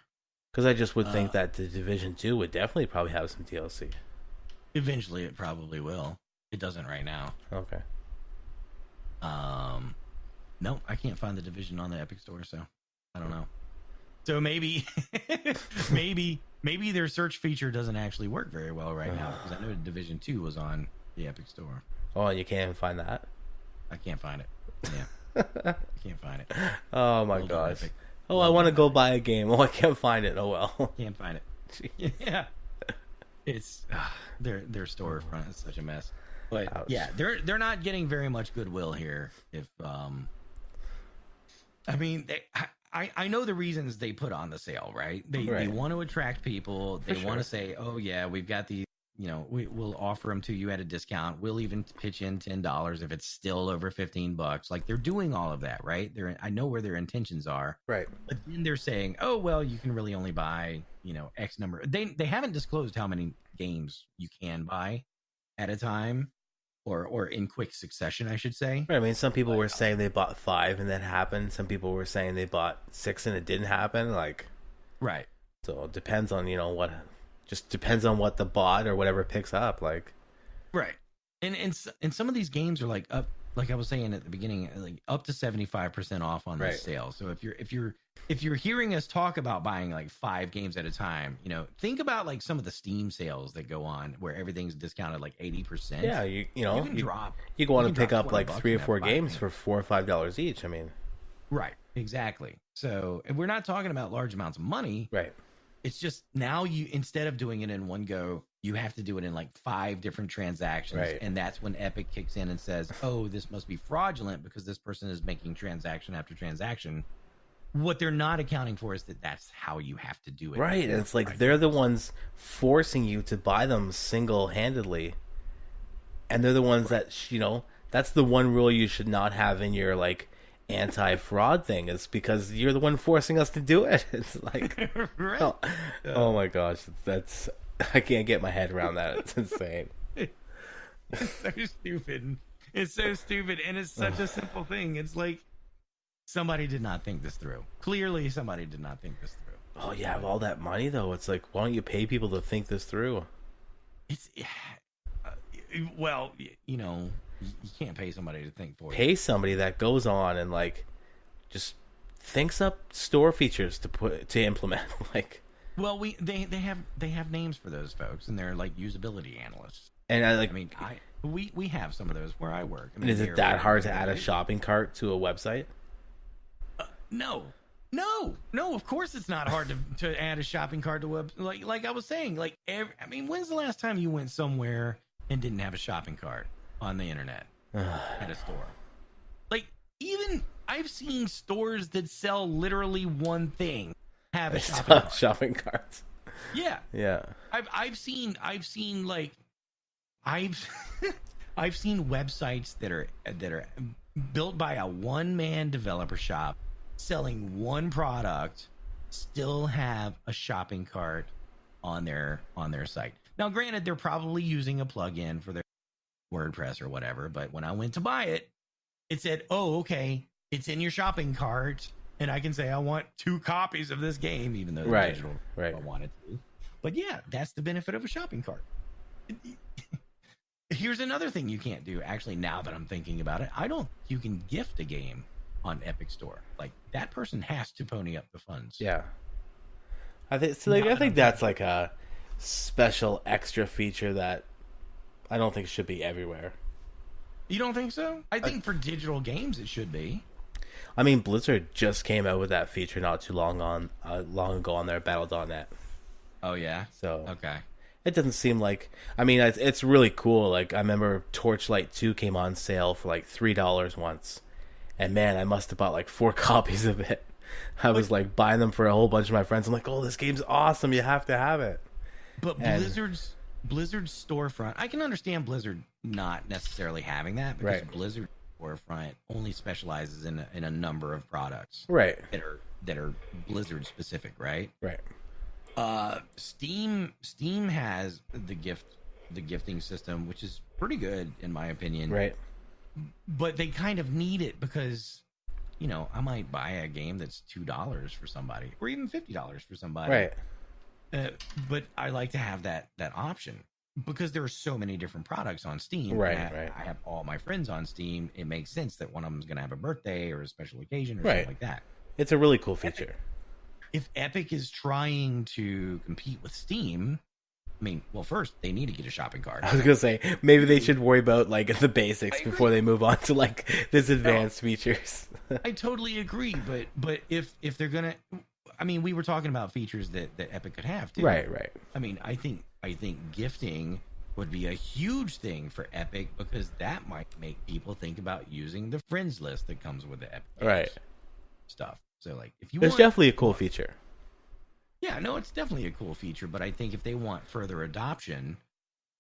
because I just would think that the Division 2 would definitely probably have some DLC. Eventually, it probably will. It doesn't right now. Okay. No, I can't find the Division on the Epic Store, so I don't know. So maybe, maybe their search feature doesn't actually work very well right now because I know Division 2 was on the Epic Store. Oh, and you can't even find that? I can't find it. Yeah, I can't find it. Oh my gosh. Oh, I want to go buy a game. Oh, I can't find it. Oh well. Can't find it. Yeah, it's their storefront is such a mess. But ouch. Yeah, they're not getting very much goodwill here. If I mean, I know the reasons they put on the sale, right? They want to attract people. They want to say, oh yeah, we've got these. You know, we'll offer them to you at a discount. We'll even pitch in $10 if it's still over $15. Like they're doing all of that, right? I know where their intentions are, right? But then they're saying, oh well, you can really only buy X number. They haven't disclosed how many games you can buy at a time. Or in quick succession, I should say. Right, I mean, some people were saying they bought 5 and that happened. Some people were saying they bought 6 and it didn't happen. Like, right. So it depends on what, just depends on what the bot or whatever picks up. Like, right. And some of these games are like up, like I was saying at the beginning, like up to 75% off on this sale. So if you're hearing us talk about buying like 5 games at a time, think about like some of the Steam sales that go on where everything's discounted like 80%. Yeah, you go on and pick up like 3 or 4 games for $4 or $5 each. I mean, right, exactly. So we're not talking about large amounts of money. Right. It's just now instead of doing it in one go, you have to do it in like 5 different transactions. Right. And that's when Epic kicks in and says, oh, this must be fraudulent because this person is making transaction after transaction. What they're not accounting for is that's how you have to do it. Right. And it's like they're the ones forcing you to buy them single-handedly. And they're the ones that, that's the one rule you should not have in your like anti-fraud thing, is because you're the one forcing us to do it. It's like, right. Oh my gosh, I can't get my head around that. It's insane. It's so stupid. It's so stupid, and it's such a simple thing. It's like somebody did not think this through. Clearly, somebody did not think this through. Oh yeah, with all that money though, it's like, why don't you pay people to think this through? It's well, you can't pay somebody to think for you. Pay somebody that goes on and like just thinks up store features to implement. Like, well, they have names for those folks, and they're like usability analysts. And we have some of those where I work. And is it that hard to add a shopping cart to a website? No. Of course, it's not hard to add a shopping cart to a web. Like I was saying, when's the last time you went somewhere and didn't have a shopping cart on the internet at a store? Like, even I've seen stores that sell literally one thing have a shopping carts. Yeah. I've seen websites that are built by a one-man developer shop selling one product still have a shopping cart on their site. Now, granted, they're probably using a plugin for their WordPress or whatever, but when I went to buy it, it said, oh, okay, it's in your shopping cart, and I can say I want 2 copies of this game, even though they're digital. Right. I wanted to. But yeah, that's the benefit of a shopping cart. Here's another thing you can't do, actually, now that I'm thinking about it. I don't think you can gift a game on Epic Store. Like, that person has to pony up the funds. Yeah. I think that's like a special extra feature that I don't think should be everywhere. You don't think so? I think for digital games it should be. I mean, Blizzard just came out with that feature not too long ago on their Battle.net. Oh yeah. So okay. It doesn't seem like. I mean, it's really cool. Like, I remember Torchlight 2 came on sale for like $3 once, and man, I must have bought like 4 copies of it. I was like buying them for a whole bunch of my friends. I'm like, oh, this game's awesome. You have to have it. But Blizzard's storefront, I can understand Blizzard not necessarily having that, because Blizzard storefront only specializes in a number of products, right, that are that are Blizzard specific, right? Right. Steam has the gifting system, which is pretty good in my opinion. Right. But they kind of need it because, I might buy a game that's $2 for somebody, or even $50 for somebody. Right. But I like to have that option because there are so many different products on Steam. Right. I have all my friends on Steam. It makes sense that one of them is going to have a birthday or a special occasion or Right. something like that. It's a really cool feature. If Epic is trying to compete with Steam, I mean, well, first they need to get a shopping cart. I was gonna say maybe they should worry about like the basics before they move on to like this advanced features. I totally agree, but if they're gonna, I mean, we were talking about features that Epic could have too. Right. I mean, I think gifting would be a huge thing for Epic because that might make people think about using the friends list that comes with the Epic stuff. So like, if you It's definitely a cool feature. Yeah, no, it's definitely a cool feature, but I think if they want further adoption,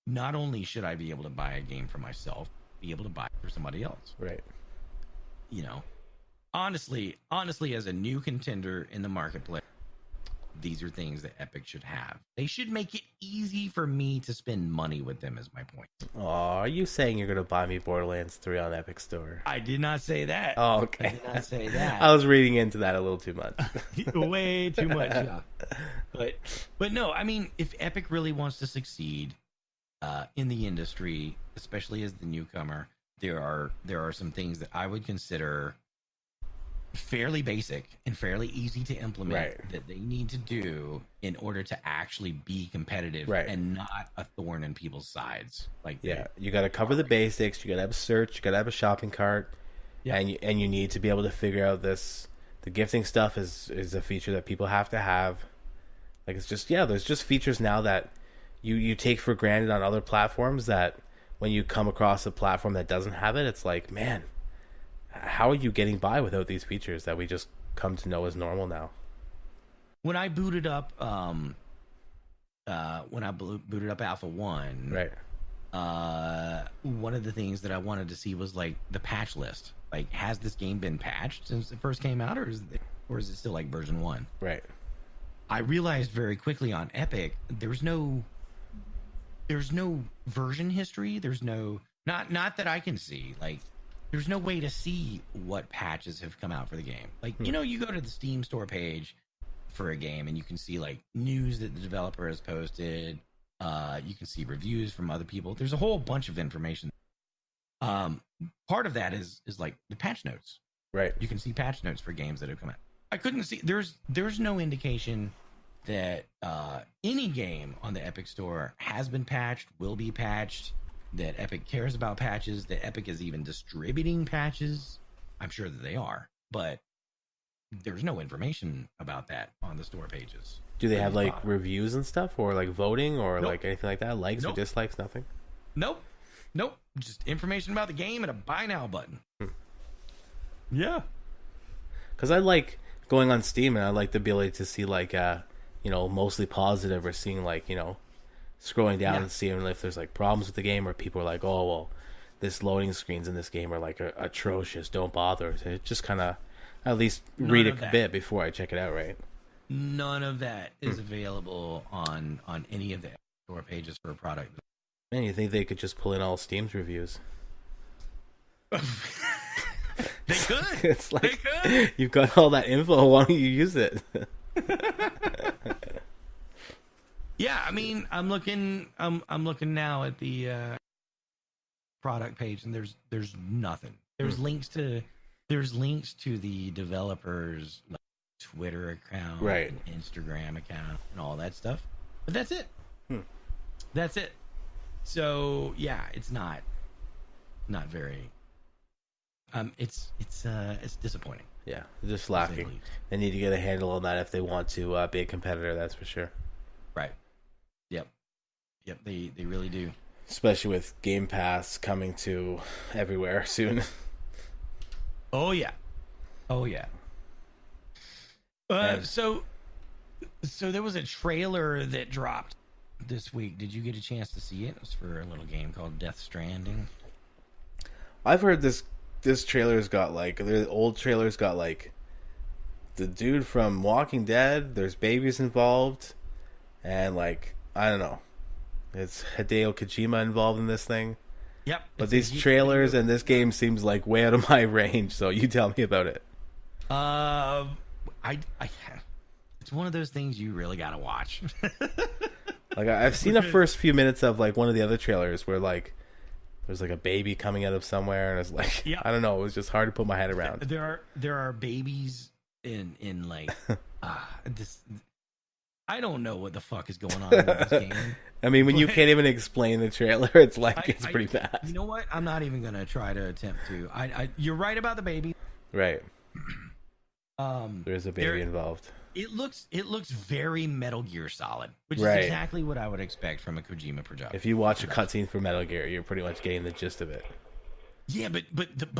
not only should I be able to buy a game for myself, be able to buy it for somebody else. Right. Honestly, as a new contender in the marketplace, these are things that Epic should have. They should make it easy for me to spend money with them, is my point. Oh, are you saying you're going to buy me Borderlands 3 on Epic Store? I did not say that. Oh, okay. I did not say that. I was reading into that a little too much. Way too much. Yeah. But no, I mean, if Epic really wants to succeed in the industry, especially as the newcomer, there are some things that I would consider fairly basic and fairly easy to implement that they need to do in order to actually be competitive and not a thorn in people's sides. Like, you got to cover the basics. You got to have a search. You got to have a shopping cart, and you need to be able to figure out this. The gifting stuff is a feature that people have to have. Like, it's just there's just features now that you take for granted on other platforms that when you come across a platform that doesn't have it, it's like, man, how are you getting by without these features that we just come to know as normal now? When I booted up, booted up Alpha 1, one of the things that I wanted to see was like the patch list. Like, has this game been patched since it first came out, or is it still like version 1? Right. I realized very quickly on Epic, there's no version history. There's no not that I can see. Like, there's no way to see what patches have come out for the game. Like, you go to the Steam store page for a game and you can see like news that the developer has posted. You can see reviews from other people. There's a whole bunch of information. Part of that is like the patch notes. Right. You can see patch notes for games that have come out. I couldn't see. There's no indication that any game on the Epic Store has been patched, will be patched, that Epic cares about patches, that Epic is even distributing patches. I'm sure that they are, but there's no information about that on the store pages. Do they have like reviews and stuff, or like voting, or like anything like that? Likes or dislikes? Nothing? Nope. Just information about the game and a buy now button. Yeah. Because I like going on Steam, and I like the ability to see like mostly positive, or seeing like scrolling down and seeing if there's like problems with the game, or people are like, oh well, this loading screens in this game are like atrocious, don't bother. It just kind of at least read a bit before I check it out. Right. None of that is available on any of the store pages for a product. Man, you think they could just pull in all Steam's reviews? They could. It's like, they could. You've got all that info. Why don't you use it? Yeah, I mean, I'm looking now at the product page, and there's nothing. There's links to the developers' like, Twitter account, and Instagram account, and all that stuff. But that's it. That's it. So yeah, it's not very. It's disappointing. Yeah, they're just lacking. They need to get a handle on that if they want to be a competitor. That's for sure. Right. Yep. They really do. Especially with Game Pass coming to everywhere soon. Oh yeah. So there was a trailer that dropped this week. Did you get a chance to see it? It was for a little game called Death Stranding. I've heard this trailer's got like, the old trailer's got like the dude from Walking Dead. There's babies involved, and like I don't know, it's Hideo Kojima involved in this thing. Yep. But these trailers and this game seems like way out of my range. So you tell me about it. It's one of those things you really gotta watch. Like I've seen the first few minutes of like one of the other trailers where like there's like a baby coming out of somewhere, and it's like I don't know. It was just hard to put my head around. There are babies in like this. I don't know what the fuck is going on with this game. I mean, when you can't even explain the trailer, it's like it's pretty bad. You know what? I'm not even gonna try to attempt to. You're right about the baby. Right. There's a baby involved. It looks very Metal Gear Solid, which is exactly what I would expect from a Kojima production. If you watch a cutscene for Metal Gear, you're pretty much getting the gist of it. Yeah, but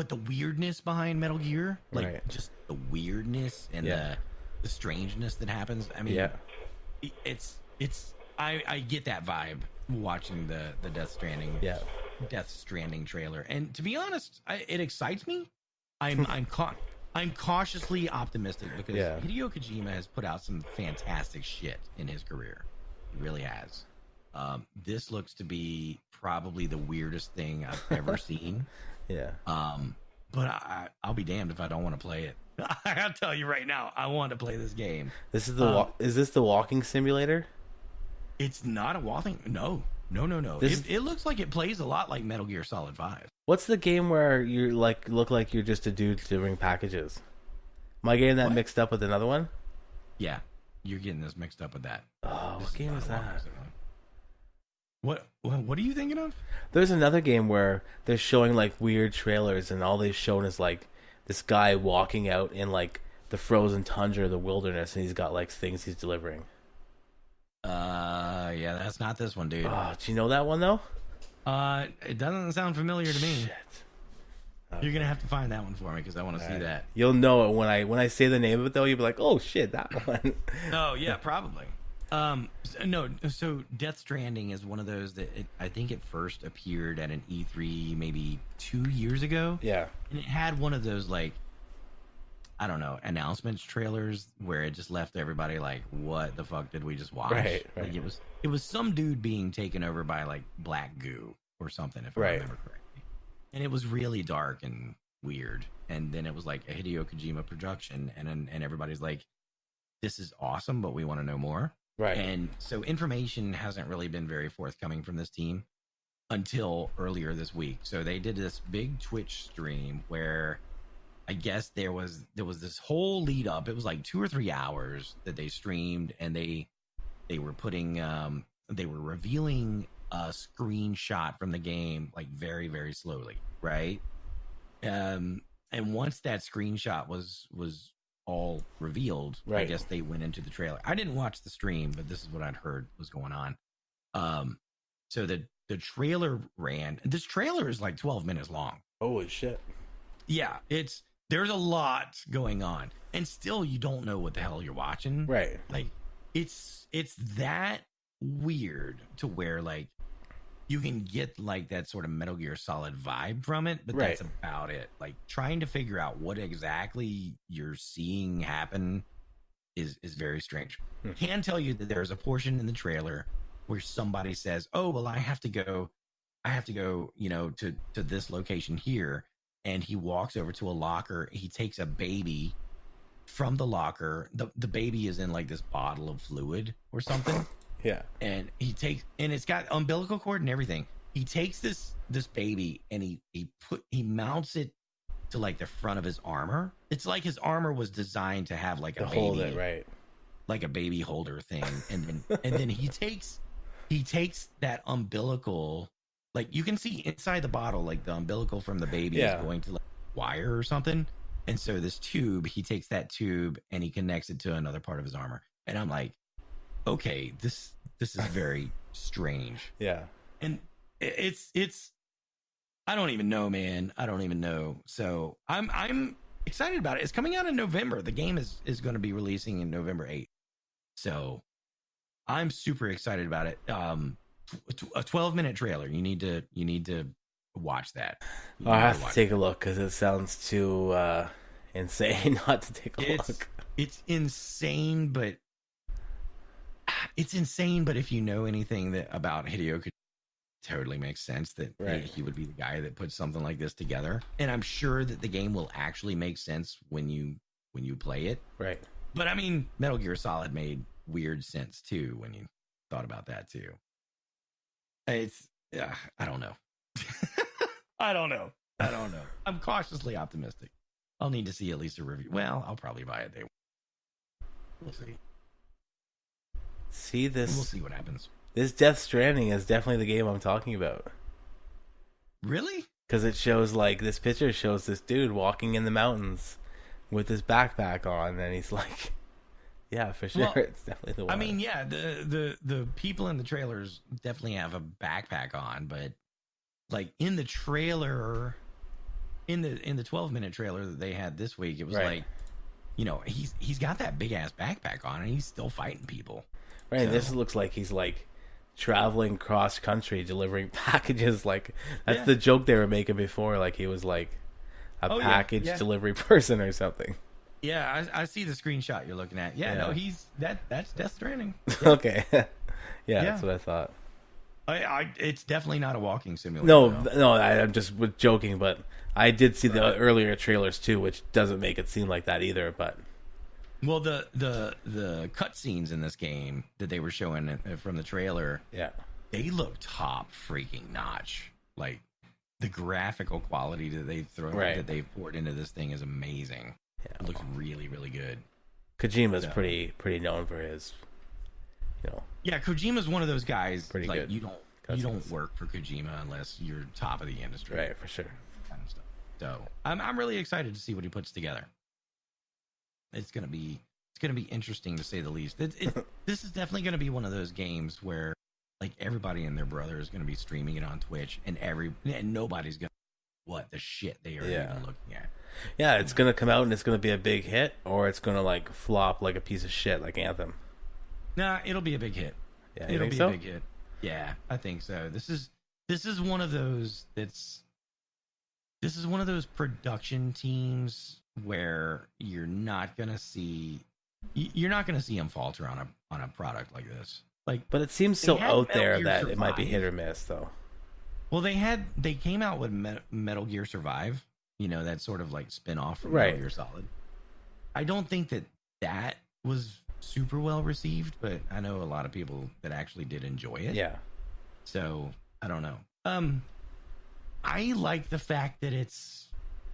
the weirdness behind Metal Gear, like just the weirdness and the strangeness that happens. I mean, I get that vibe watching the Death Stranding trailer, and to be honest, it excites me. I'm cautiously optimistic because Hideo Kojima has put out some fantastic shit in his career. He really has. This looks to be probably the weirdest thing I've ever seen. Yeah. But I'll be damned if I don't want to play it. I gotta tell you right now, I want to play this game. This is is this the walking simulator? It's not a walking. No. It looks like it plays a lot like Metal Gear Solid 5. What's the game where you like look like you're just a dude delivering packages? Am I getting that mixed up with another one? Yeah, you're getting this mixed up with that. Oh, what game is that? What are you thinking of? There's another game where they're showing like weird trailers, and all they've shown is like this guy walking out in like the frozen tundra, the wilderness, and he's got like things he's delivering. Yeah, that's not this one, dude. Oh, do you know that one though? It doesn't sound familiar to me. Shit. Okay. You're gonna have to find that one for me because I want to see that. You'll know it when I say the name of it though. You'll be like, oh shit, that one. Oh yeah, probably. No. So Death Stranding is one of those that I think it first appeared at an E3 maybe 2 years ago. Yeah, and it had one of those like, I don't know, announcements trailers where it just left everybody like, what the fuck did we just watch? Right. Like it was some dude being taken over by like black goo or something, if I remember correctly. And it was really dark and weird. And then it was like a Hideo Kojima production, and everybody's like, this is awesome, but we want to know more. Right. And so information hasn't really been very forthcoming from this team until earlier this week. So they did this big Twitch stream where I guess there was this whole lead up. It was like 2 or 3 hours that they streamed, and they were putting they were revealing a screenshot from the game like very, very slowly, right? And once that screenshot was all revealed, I guess they went into the trailer. I didn't watch the stream, but this is what I'd heard was going on. So the trailer ran. This trailer is like 12 minutes long. Holy shit. Yeah, there's a lot going on, and still you don't know what the hell you're watching. Right. Like it's that weird to where like you can get like that sort of Metal Gear Solid vibe from it, but that's about it. Like trying to figure out what exactly you're seeing happen is very strange. Can tell you that there's a portion in the trailer where somebody says, "Oh, well, I have to go, you know, to this location here." And he walks over to a locker. He takes a baby from the locker. The baby is in like this bottle of fluid or something. Yeah. And and it's got umbilical cord and everything. He takes this baby and he mounts it to like the front of his armor. It's like his armor was designed to have like a baby, hold it, right? Like a baby holder thing. And then he takes that umbilical, like you can see inside the bottle, like the umbilical from the baby is going to like wire or something. And so this tube, he takes that tube and he connects it to another part of his armor. And I'm like, okay, this is very strange. Yeah. And it's I don't even know, man. I don't even know. So I'm excited about it. It's coming out in November. The game is going to be releasing in November 8th. So I'm super excited about it. A 12-minute trailer. You need to watch that. I'll have to take a look because it sounds too insane not to take a look. it's insane, but if you know anything about Hideo Kojima, it totally makes sense that he would be the guy that puts something like this together. And I'm sure that the game will actually make sense when you play it. Right. But I mean, Metal Gear Solid made weird sense too when you thought about that too. It's I don't know. I don't know. I'm cautiously optimistic. I'll need to see at least a review. Well, I'll probably buy it day one. We'll see. We'll see what happens. This Death Stranding is definitely the game I'm talking about. Really? Because it shows, like, this picture shows this dude walking in the mountains with his backpack on, and he's like, yeah, for sure, it's definitely the one. I mean, yeah, the people in the trailers definitely have a backpack on, but like in the trailer, in the 12-minute trailer that they had this week, it was like, you know, he's got that big ass backpack on, and he's still fighting people. Right, so. This looks like he's like traveling cross country delivering packages. Like that's the joke they were making before. Like he was like a package delivery person or something. Yeah, I see the screenshot you're looking at. Yeah, no, that's Death Stranding. Yeah. Okay, that's what I thought. It's definitely not a walking simulator. No, I'm just joking, but I did see the earlier trailers too, which doesn't make it seem like that either. But well, the cutscenes in this game that they were showing from the trailer, they look top freaking notch. Like the graphical quality that they've poured into this thing is amazing. Yeah. It looks really, really good. Kojima's pretty known for his, you know. Yeah, Kojima's one of those guys. Pretty like, good. You don't work for Kojima unless you're top of the industry. Right, for sure. Kind of stuff. So I'm really excited to see what he puts together. It's gonna be interesting to say the least. This is definitely gonna be one of those games where like everybody and their brother is gonna be streaming it on Twitch, and nobody's gonna what the shit they are even looking at. Yeah, it's gonna come out and it's gonna be a big hit, or it's gonna like flop like a piece of shit like Anthem. Nah, it'll be a big hit. Yeah, it'll be a big hit. Yeah, I think so. This is one of those production teams where you're not gonna see them falter on a product like this. Like, but it seems so out there that it might be hit or miss, though. Well, they came out with Metal Gear Survive. You know, that sort of like spin-off from Metal Gear Solid. I don't think that was super well received, but I know a lot of people that actually did enjoy it. Yeah. So, I don't know. I like the fact that it's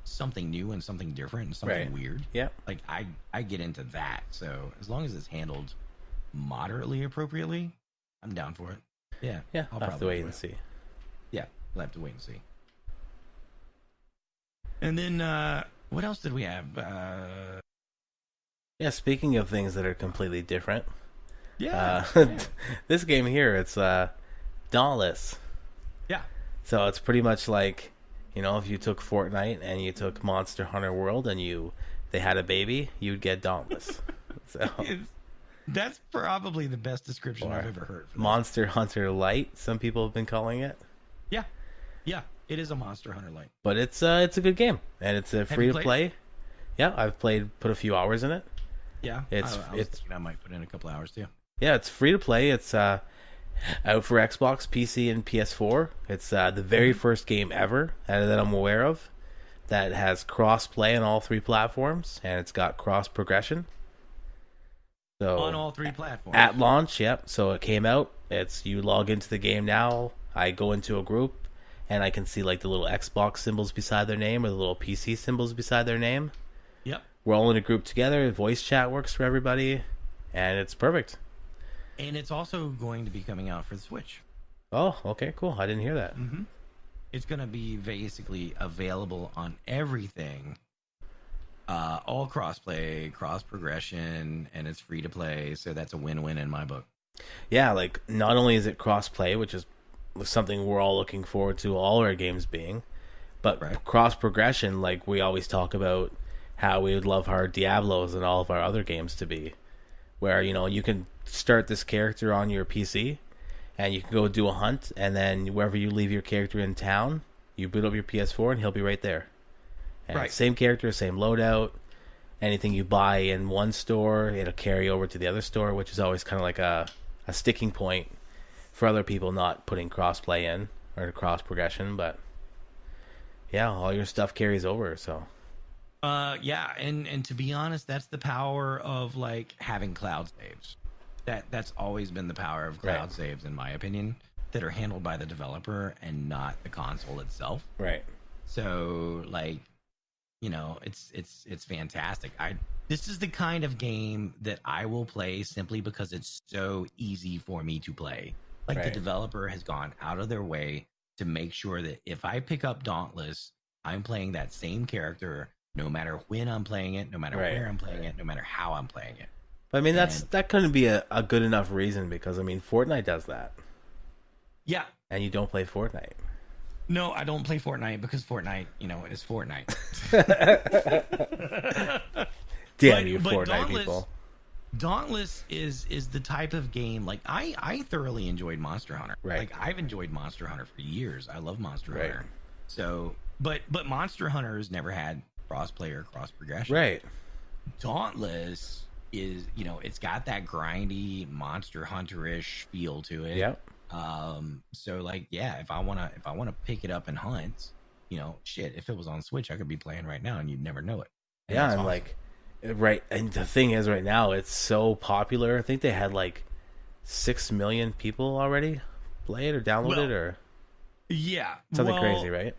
something new and something different and something weird. Yeah. Like, I get into that. So, as long as it's handled moderately appropriately, I'm down for it. Yeah. Yeah, I'll have to wait and see. Yeah, we'll have to wait and see. And then, what else did we have? Yeah, speaking of things that are completely different. Yeah. This game here, it's Dauntless. Yeah. So it's pretty much like, you know, if you took Fortnite and you took Monster Hunter World and they had a baby, you'd get Dauntless. So that's probably the best description I've ever heard. Monster Hunter Lite, some people have been calling it. Yeah. Yeah. It is a Monster Hunter Lite, but it's a good game, and it's a free to play. Yeah, I've put a few hours in it. Yeah, I was thinking I might put in a couple hours too. Yeah, it's free to play. It's out for Xbox, PC, and PS4. It's the very first game ever that I'm aware of that has cross play on all three platforms, and it's got cross progression. So on all three platforms at launch, yep. So it came out. You log into the game now. I go into a group. And I can see like the little Xbox symbols beside their name or the little PC symbols beside their name. Yep. We're all in a group together. Voice chat works for everybody. And it's perfect. And it's also going to be coming out for the Switch. Oh, okay, cool. I didn't hear that. Mm-hmm. It's going to be basically available on everything. All crossplay, cross progression, and it's free to play. So that's a win-win in my book. Yeah, like not only is it cross-play, which is something we're all looking forward to all our games being, but cross progression, like we always talk about how we would love our Diablos and all of our other games to be, where, you know, you can start this character on your PC and you can go do a hunt, and then wherever you leave your character in town, you boot up your PS4 and he'll be right there. And same character, same loadout, anything you buy in one store, it'll carry over to the other store, which is always kind of like a sticking point for other people not putting crossplay in or cross progression. But yeah, all your stuff carries over. So yeah, and to be honest, that's the power of like having cloud saves. That's always been the power of cloud saves, in my opinion, that are handled by the developer and not the console itself. Right. So like, you know, it's fantastic. This is the kind of game that I will play simply because it's so easy for me to play. Like the developer has gone out of their way to make sure that if I pick up Dauntless, I'm playing that same character no matter when I'm playing it, no matter where I'm playing it, no matter how I'm playing it. But I mean, that couldn't be a good enough reason, because I mean, Fortnite does that. Yeah. And you don't play Fortnite. No, I don't play Fortnite because Fortnite, you know, is Fortnite. Damn you, Fortnite people. Dauntless is the type of game, like, I thoroughly enjoyed Monster Hunter. Right. Like, I've enjoyed Monster Hunter for years. I love Monster Hunter. So, but Monster Hunter has never had cross-play or cross-progression. Right. Dauntless is, you know, it's got that grindy Monster Hunter-ish feel to it. Yep. So like, yeah, if I wanna pick it up and hunt, you know, shit, if it was on Switch, I could be playing right now and you'd never know it. And yeah, and awesome. Like, right, and the thing is, right now it's so popular. I think they had like 6 million people already play it or download it, or something crazy, right?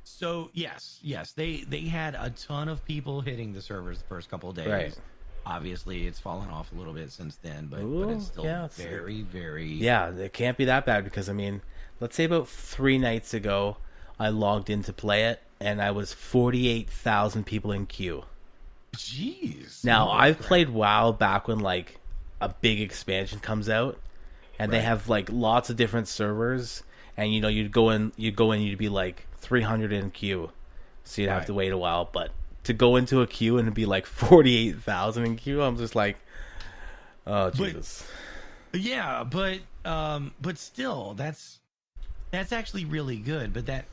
So yes, they had a ton of people hitting the servers the first couple of days. Right. Obviously, it's fallen off a little bit since then, but it's still very, very... Yeah, it can't be that bad, because, I mean, let's say about 3 nights ago, I logged in to play it, and I was 48,000 people in queue. Jeez. Now, I've played WoW back when, like, a big expansion comes out, and they have, like, lots of different servers, and, you know, you'd go in, you'd be, like, 300 in queue, so you'd have to wait a while, but... to go into a queue and be like 48,000 in queue, I'm just like, oh Jesus. But still, that's actually really good. But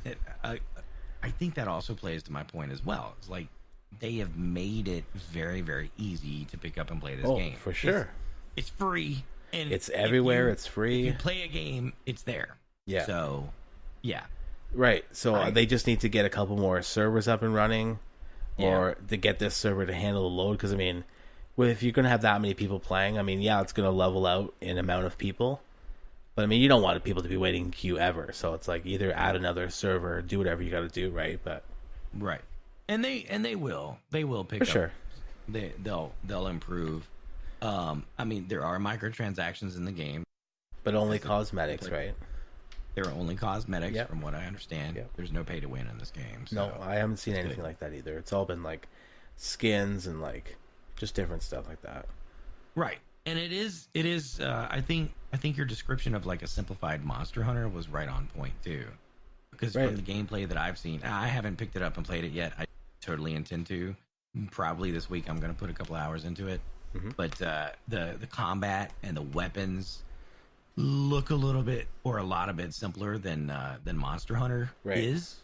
I think that also plays to my point as well. It's like they have made it very, very easy to pick up and play this game. For sure. It's free and it's everywhere. It's free. If you play a game, it's there. Yeah. So, yeah. Right. So they just need to get a couple more servers up and running. Or to get this server to handle the load, because I mean, if you're gonna have that many people playing, I mean, yeah, it's gonna level out in amount of people, but I mean, you don't want people to be waiting in queue ever. So it's like either add another server, do whatever you got to do, right? But and they will pick up. Sure. They'll improve. I mean, there are microtransactions in the game, but only cosmetics, right? There are only cosmetics, from what I understand. Yep. There's no pay to win in this game. So no, I haven't seen anything like that either. It's all been like skins and like just different stuff like that. Right, and it is. I think your description of like a simplified Monster Hunter was right on point too, because from the gameplay that I've seen, I haven't picked it up and played it yet. I totally intend to. Probably this week, I'm going to put a couple hours into it. Mm-hmm. But the combat and the weapons look a little bit or a lot of bit simpler than Monster Hunter is.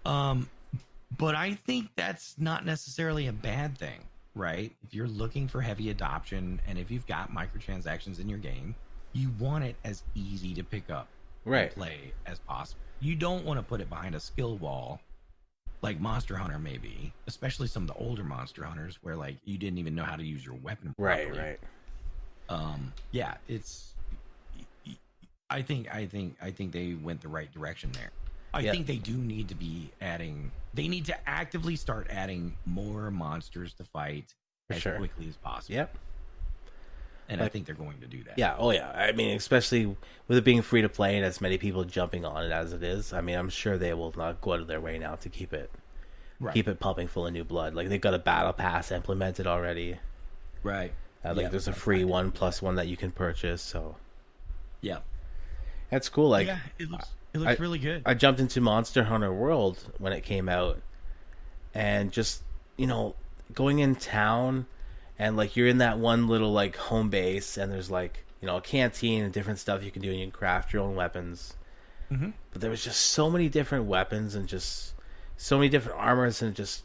But I think that's not necessarily a bad thing, right? If you're looking for heavy adoption and if you've got microtransactions in your game, you want it as easy to pick up and play as possible. You don't want to put it behind a skill wall like Monster Hunter maybe, especially some of the older Monster Hunters where like you didn't even know how to use your weapon properly. Right. Yeah, it's I think they went the right direction there. I think they do need to be adding. They need to actively start adding more monsters to fight as quickly as possible. Yep. And I think they're going to do that. Yeah. Oh yeah. I mean, especially with it being free to play and as many people jumping on it as it is. I mean, I'm sure they will not go out of their way now to keep it pumping full of new blood. Like they've got a battle pass implemented already. Right. There's a free 1+1 that you can purchase. So. Yeah. That's cool. Like, yeah, it looks really good. I jumped into Monster Hunter World when it came out, and just, you know, going in town, and like you're in that one little like home base, and there's like, you know, a canteen and different stuff you can do, and you can craft your own weapons. Mm-hmm. But there was just so many different weapons and just so many different armors, and just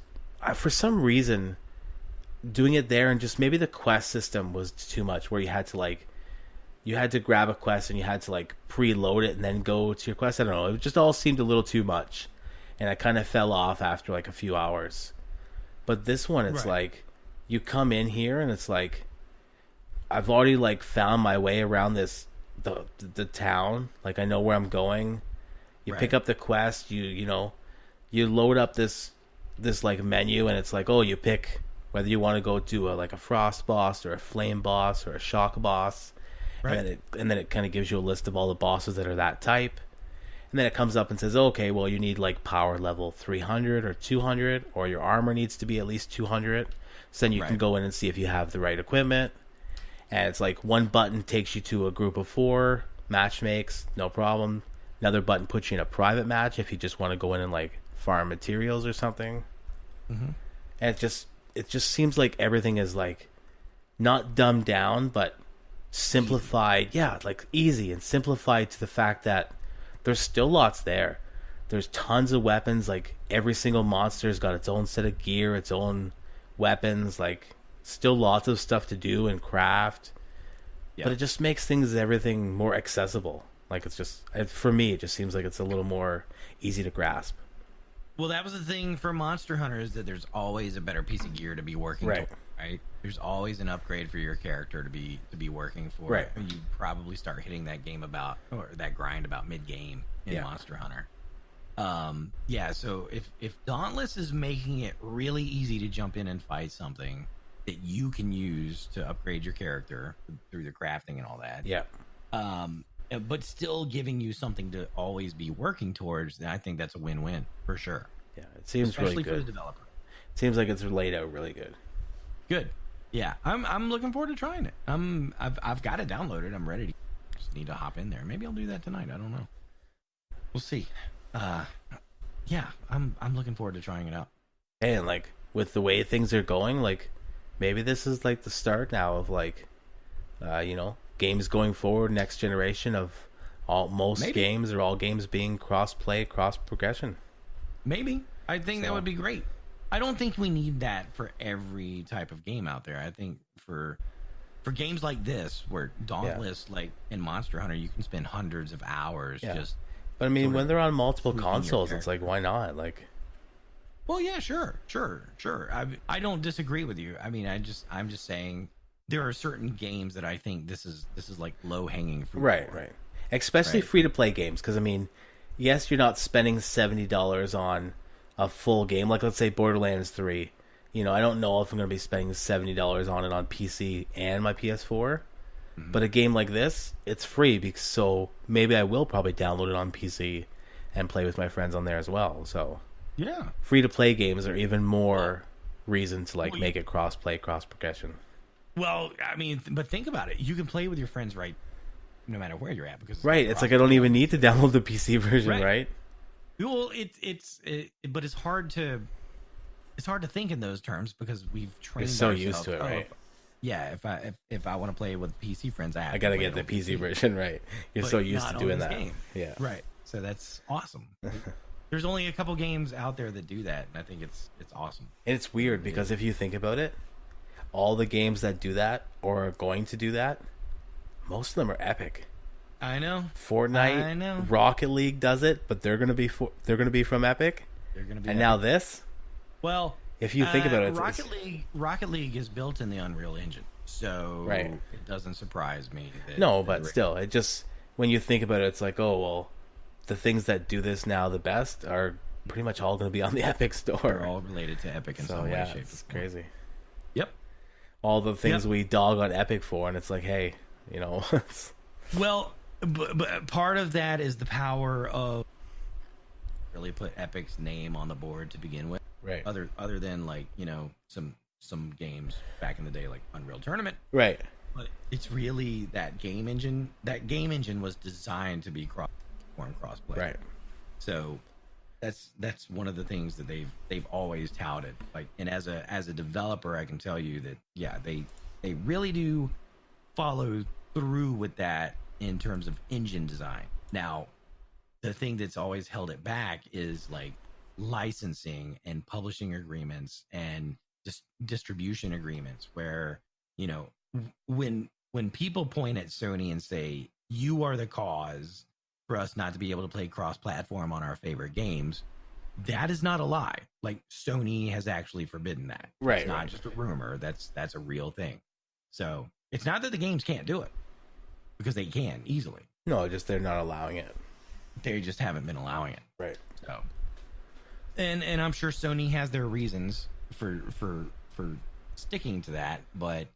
for some reason, doing it there, and just maybe the quest system was too much, where you had to grab a quest and you had to like preload it and then go to your quest. I don't know. It just all seemed a little too much, and I kind of fell off after like a few hours. But this one, it's like you come in here and it's like I've already like found my way around the town. Like I know where I'm going. You pick up the quest. You know, you load up this like menu, and it's like, oh, you pick whether you want to go to like a frost boss or a flame boss or a shock boss. And then it kind of gives you a list of all the bosses that are that type. And then it comes up and says, okay, well, you need like power level 300 or 200, or your armor needs to be at least 200. So then you can go in and see if you have the right equipment. And it's like one button takes you to a group of 4, match makes, no problem. Another button puts you in a private match if you just want to go in and like farm materials or something. And it just seems like everything is like not dumbed down, but simplified. Like easy and simplified to the fact that there's still lots there. There's tons of weapons. Like every single monster's got its own set of gear, its own weapons. Like still lots of stuff to do and craft. But it just makes everything more accessible. Like it's just, for me, it just seems like it's a little more easy to grasp. Well, that was the thing for Monster Hunter, is that there's always a better piece of gear to be working toward, right? There's always an upgrade for your character to be working for. Right. You probably start hitting that that grind about mid-game in Monster Hunter. So if Dauntless is making it really easy to jump in and fight something that you can use to upgrade your character through the crafting and all that. But still giving you something to always be working towards, then I think that's a win-win for sure. Yeah, it seems especially really good. For the developer. It seems like it's laid out really good. Good. Yeah, I'm looking forward to trying it. I've got it downloaded. I'm ready to just need to hop in there. Maybe I'll do that tonight. I don't know. We'll see. I'm looking forward to trying it out. And like with the way things are going, like maybe this is like the start now of like games going forward, next generation of most games or all games being cross-play, cross-progression. Maybe. I think that would be great. I don't think we need that for every type of game out there. I think for games like this, where Dauntless, like in Monster Hunter, you can spend hundreds of hours just... But I mean, when they're on multiple consoles, it's like, why not? Like... Well, yeah, sure. I don't disagree with you. I mean, I'm just saying... There are certain games that I think this is like low hanging fruit. Right. Especially free to play games, because I mean, yes, you're not spending $70 on a full game. Like let's say Borderlands 3. I don't know if I'm going to be spending $70 on it on PC and my PS4. But a game like this, it's free, so maybe I will probably download it on PC and play with my friends on there as well. So free to play games are even more reason to like make it cross play, cross progression. Well, I mean, but think about it. You can play with your friends, right, no matter where you're at. Because it's like I don't even need to download the PC version, right? Well, but it's hard to think in those terms because we've trained. We're so used to it, right? Yeah, if I want to play with PC friends, I gotta get the PC version, right? You're so used to doing that. Yeah, right. So that's awesome. There's only a couple games out there that do that, and I think it's awesome. And it's weird because if you think about it, all the games that do that or are going to do that, most of them are Epic. I know. Fortnite, I know. Rocket League does it, but they're gonna be from Epic. They're gonna be. And Epic. Now this. Well, if you think about it, Rocket League is built in the Unreal Engine, so it doesn't surprise me. But still, it just when you think about it, it's like, oh well, the things that do this now the best are pretty much all going to be on the Epic store. They're all related to Epic in some way, shape, it's crazy. Yep. All the things we dog on Epic for, and it's like, hey, Well, but part of that is the power of really put Epic's name on the board to begin with. Right. Other than like, some games back in the day like Unreal Tournament. Right. But it's really that game engine. That game engine was designed to be cross-platform, cross-play. Right. So that's one of the things that they've always touted. Like, and as a developer, I can tell you that they really do follow through with that in terms of engine design. Now, the thing that's always held it back is like licensing and publishing agreements and distribution agreements where, you know, when people point at Sony and say, you are the cause for us not to be able to play cross-platform on our favorite games, that is not a lie. Like, Sony has actually forbidden that. Right. It's not just a rumor. That's a real thing. So it's not that the games can't do it, because they can easily. No, just they're not allowing it. They just haven't been allowing it. Right. So, and I'm sure Sony has their reasons for sticking to that, but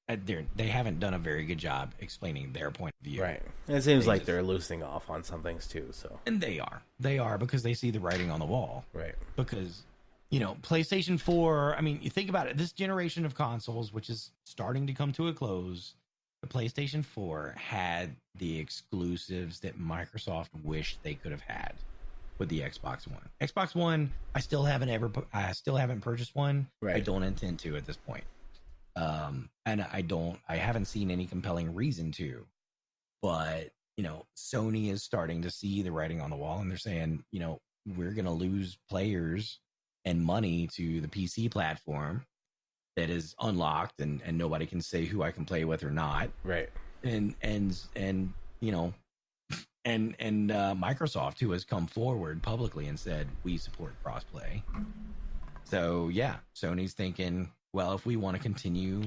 they haven't done a very good job explaining their point of view. Right. And it seems like they're loosening off on some things too. So. And they are because they see the writing on the wall. Right. Because, you know, PlayStation 4. I mean, you think about it. This generation of consoles, which is starting to come to a close, the PlayStation 4 had the exclusives that Microsoft wished they could have had with the Xbox One. Xbox One, I still haven't purchased one. Right. I don't intend to at this point. And I haven't seen any compelling reason to, but, you know, Sony is starting to see the writing on the wall, and they're saying, you know, we're going to lose players and money to the PC platform that is unlocked, and nobody can say who I can play with or not. Right. And you know, and Microsoft, who has come forward publicly and said, we support crossplay. So yeah, Sony's thinking, well, if we want to continue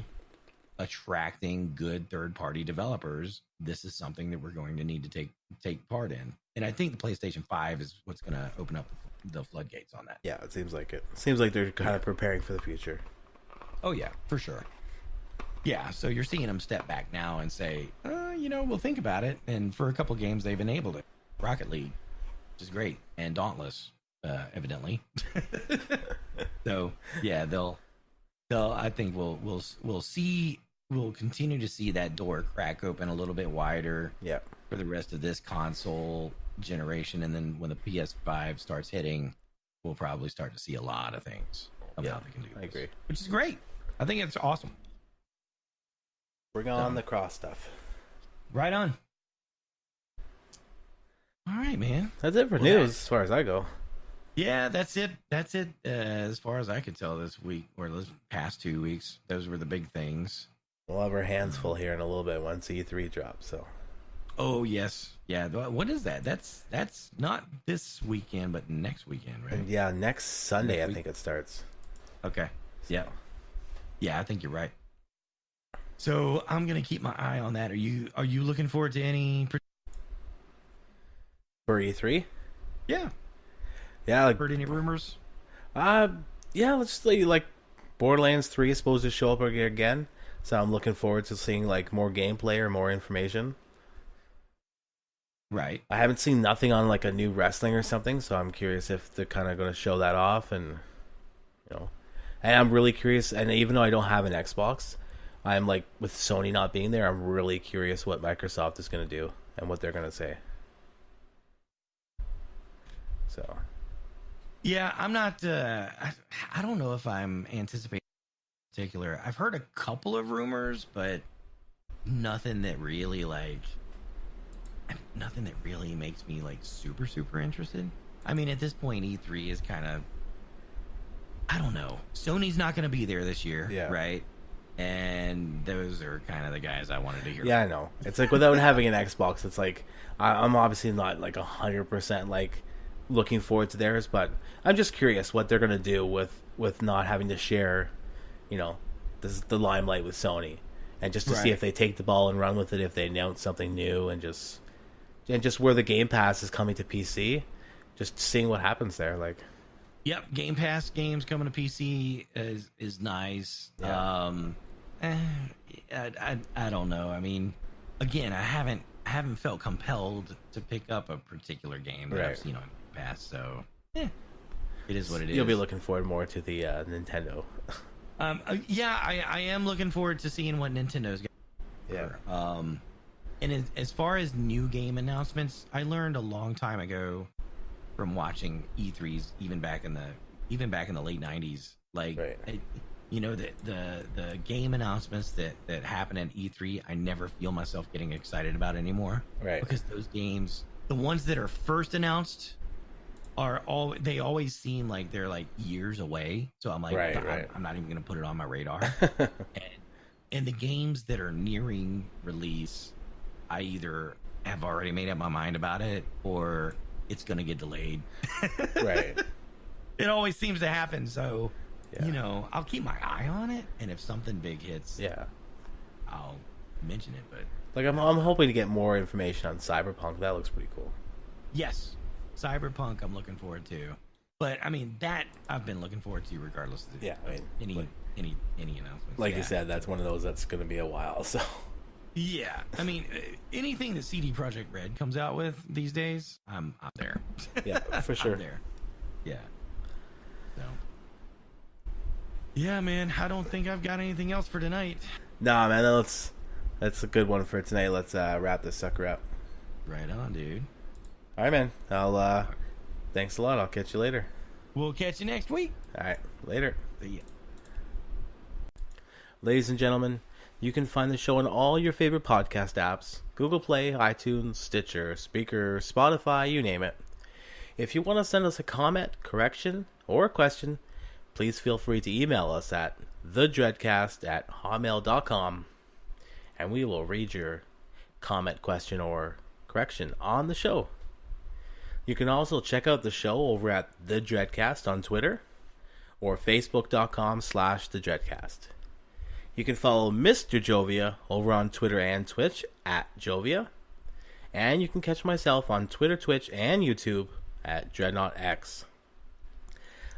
attracting good third-party developers, this is something that we're going to need to take part in. And I think the PlayStation 5 is what's going to open up the floodgates on that. Yeah, it seems like it. Seems like they're kind of preparing for the future. Oh, yeah, for sure. Yeah, so you're seeing them step back now and say, you know, we'll think about it. And for a couple games, they've enabled it. Rocket League, which is great, and Dauntless, evidently. So, yeah, I think we'll continue to see that door crack open a little bit wider. Yeah. For the rest of this console generation, and then when the PS5 starts hitting, we'll probably start to see a lot of things about they can do. I agree, which is great. I think it's awesome. Bring on the cross stuff. Right on. All right, man. That's it for news as far as I go. Yeah, that's it. As far as I could tell this week, or this past 2 weeks, those were the big things. We'll have our hands full here in a little bit once E3 drops. So. Oh yes, yeah. What is that? That's not this weekend, but next weekend, right? Yeah, next Sunday I think it starts. Okay. So. Yeah, I think you're right. So I'm gonna keep my eye on that. Are you looking forward to any for E3? Yeah. Yeah. Like, heard any rumors? Yeah. Let's say like Borderlands 3 is supposed to show up again, so I'm looking forward to seeing like more gameplay or more information. Right. I haven't seen nothing on like a new wrestling or something, so I'm curious if they're kind of going to show that off, and you know, and I'm really curious. And even though I don't have an Xbox, I'm like, with Sony not being there, I'm really curious what Microsoft is going to do and what they're going to say. So, yeah, I'm not. I don't know if I'm anticipating in particular. I've heard a couple of rumors, but nothing that really makes me like super interested. I mean, at this point, E3 is kind of, I don't know. Sony's not going to be there this year, right? And those are kind of the guys I wanted to hear. Yeah, I know. It's like without having an Xbox, it's like I'm obviously not like 100% like looking forward to theirs, but I'm just curious what they're going to do with not having to share, you know, the limelight with Sony, and just to see if they take the ball and run with it, if they announce something new, and just where the Game Pass is coming to PC, just seeing what happens there. Like, yep, Game Pass games coming to PC is nice. Yeah. I don't know. I mean, again, I haven't felt compelled to pick up a particular game that I've seen on Game Pass, so it is what it is. You'll be looking forward more to the Nintendo. Yeah, I am looking forward to seeing what Nintendo's got. Yeah. And as far as new game announcements, I learned a long time ago from watching E3s, even back in the late 90s. Like, you know, the game announcements that happen at E3, I never feel myself getting excited about anymore. Right. Because those games, the ones that are first announced, they always seem like they're like years away. So I'm like, I'm not even going to put it on my radar. and the games that are nearing release, I either have already made up my mind about it or it's going to get delayed. Right. It always seems to happen. So, I'll keep my eye on it. And if something big hits, I'll mention it. But like, I'm hoping to get more information on Cyberpunk. That looks pretty cool. Yes. Cyberpunk, I'm looking forward to. But, I mean, that I've been looking forward to regardless of any announcements. Like you said, that's one of those that's going to be a while, so... Yeah, I mean, anything that CD Projekt Red comes out with these days, I'm there. Yeah, for sure. I'm there. Yeah. So. Yeah, man, I don't think I've got anything else for tonight. Nah, man, that's a good one for tonight. Let's wrap this sucker up. Right on, dude. All right, man. Thanks a lot. I'll catch you later. We'll catch you next week. All right, later. See ya. Ladies and gentlemen, you can find the show on all your favorite podcast apps: Google Play, iTunes, Stitcher, Spreaker, Spotify, you name it. If you want to send us a comment, correction, or a question, please feel free to email us at thedreadcast@hotmail.com, and we will read your comment, question, or correction on the show. You can also check out the show over at The Dreadcast on Twitter or facebook.com/thedreadcast. You can follow Mr. Jovia over on Twitter and Twitch at Jovia. And you can catch myself on Twitter, Twitch, and YouTube at DreadnoughtX.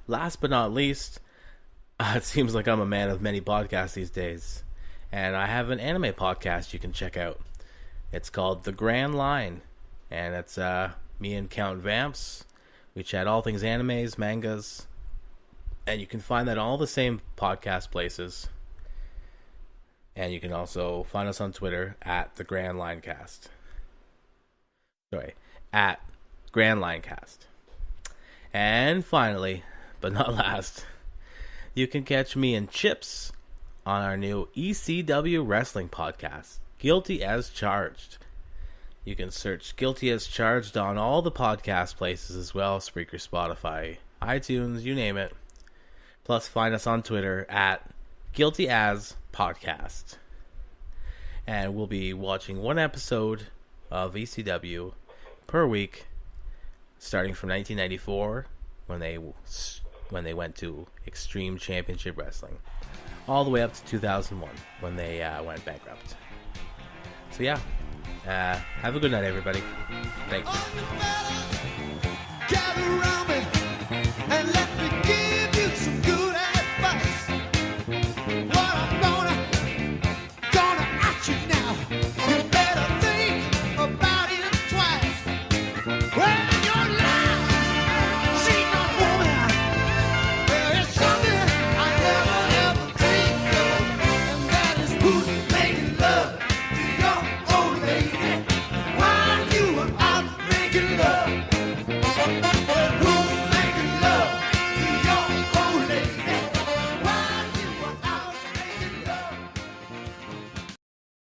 Last but not least, it seems like I'm a man of many podcasts these days. And I have an anime podcast you can check out. It's called The Grand Line. And it's me and Count Vamps. We chat all things animes, mangas. And you can find that all the same podcast places. And you can also find us on Twitter at the Grand Linecast. Sorry, at Grand Linecast. And finally, but not last, you can catch me and Chips on our new ECW wrestling podcast, Guilty as Charged. You can search Guilty as Charged on all the podcast places as well: Spreaker, Spotify, iTunes, you name it. Plus, find us on Twitter at Guilty as Podcast. And we'll be watching one episode of ECW per week, starting from 1994 when they went to Extreme Championship Wrestling, all the way up to 2001 when they went bankrupt. So yeah, have a good night, everybody. Thanks.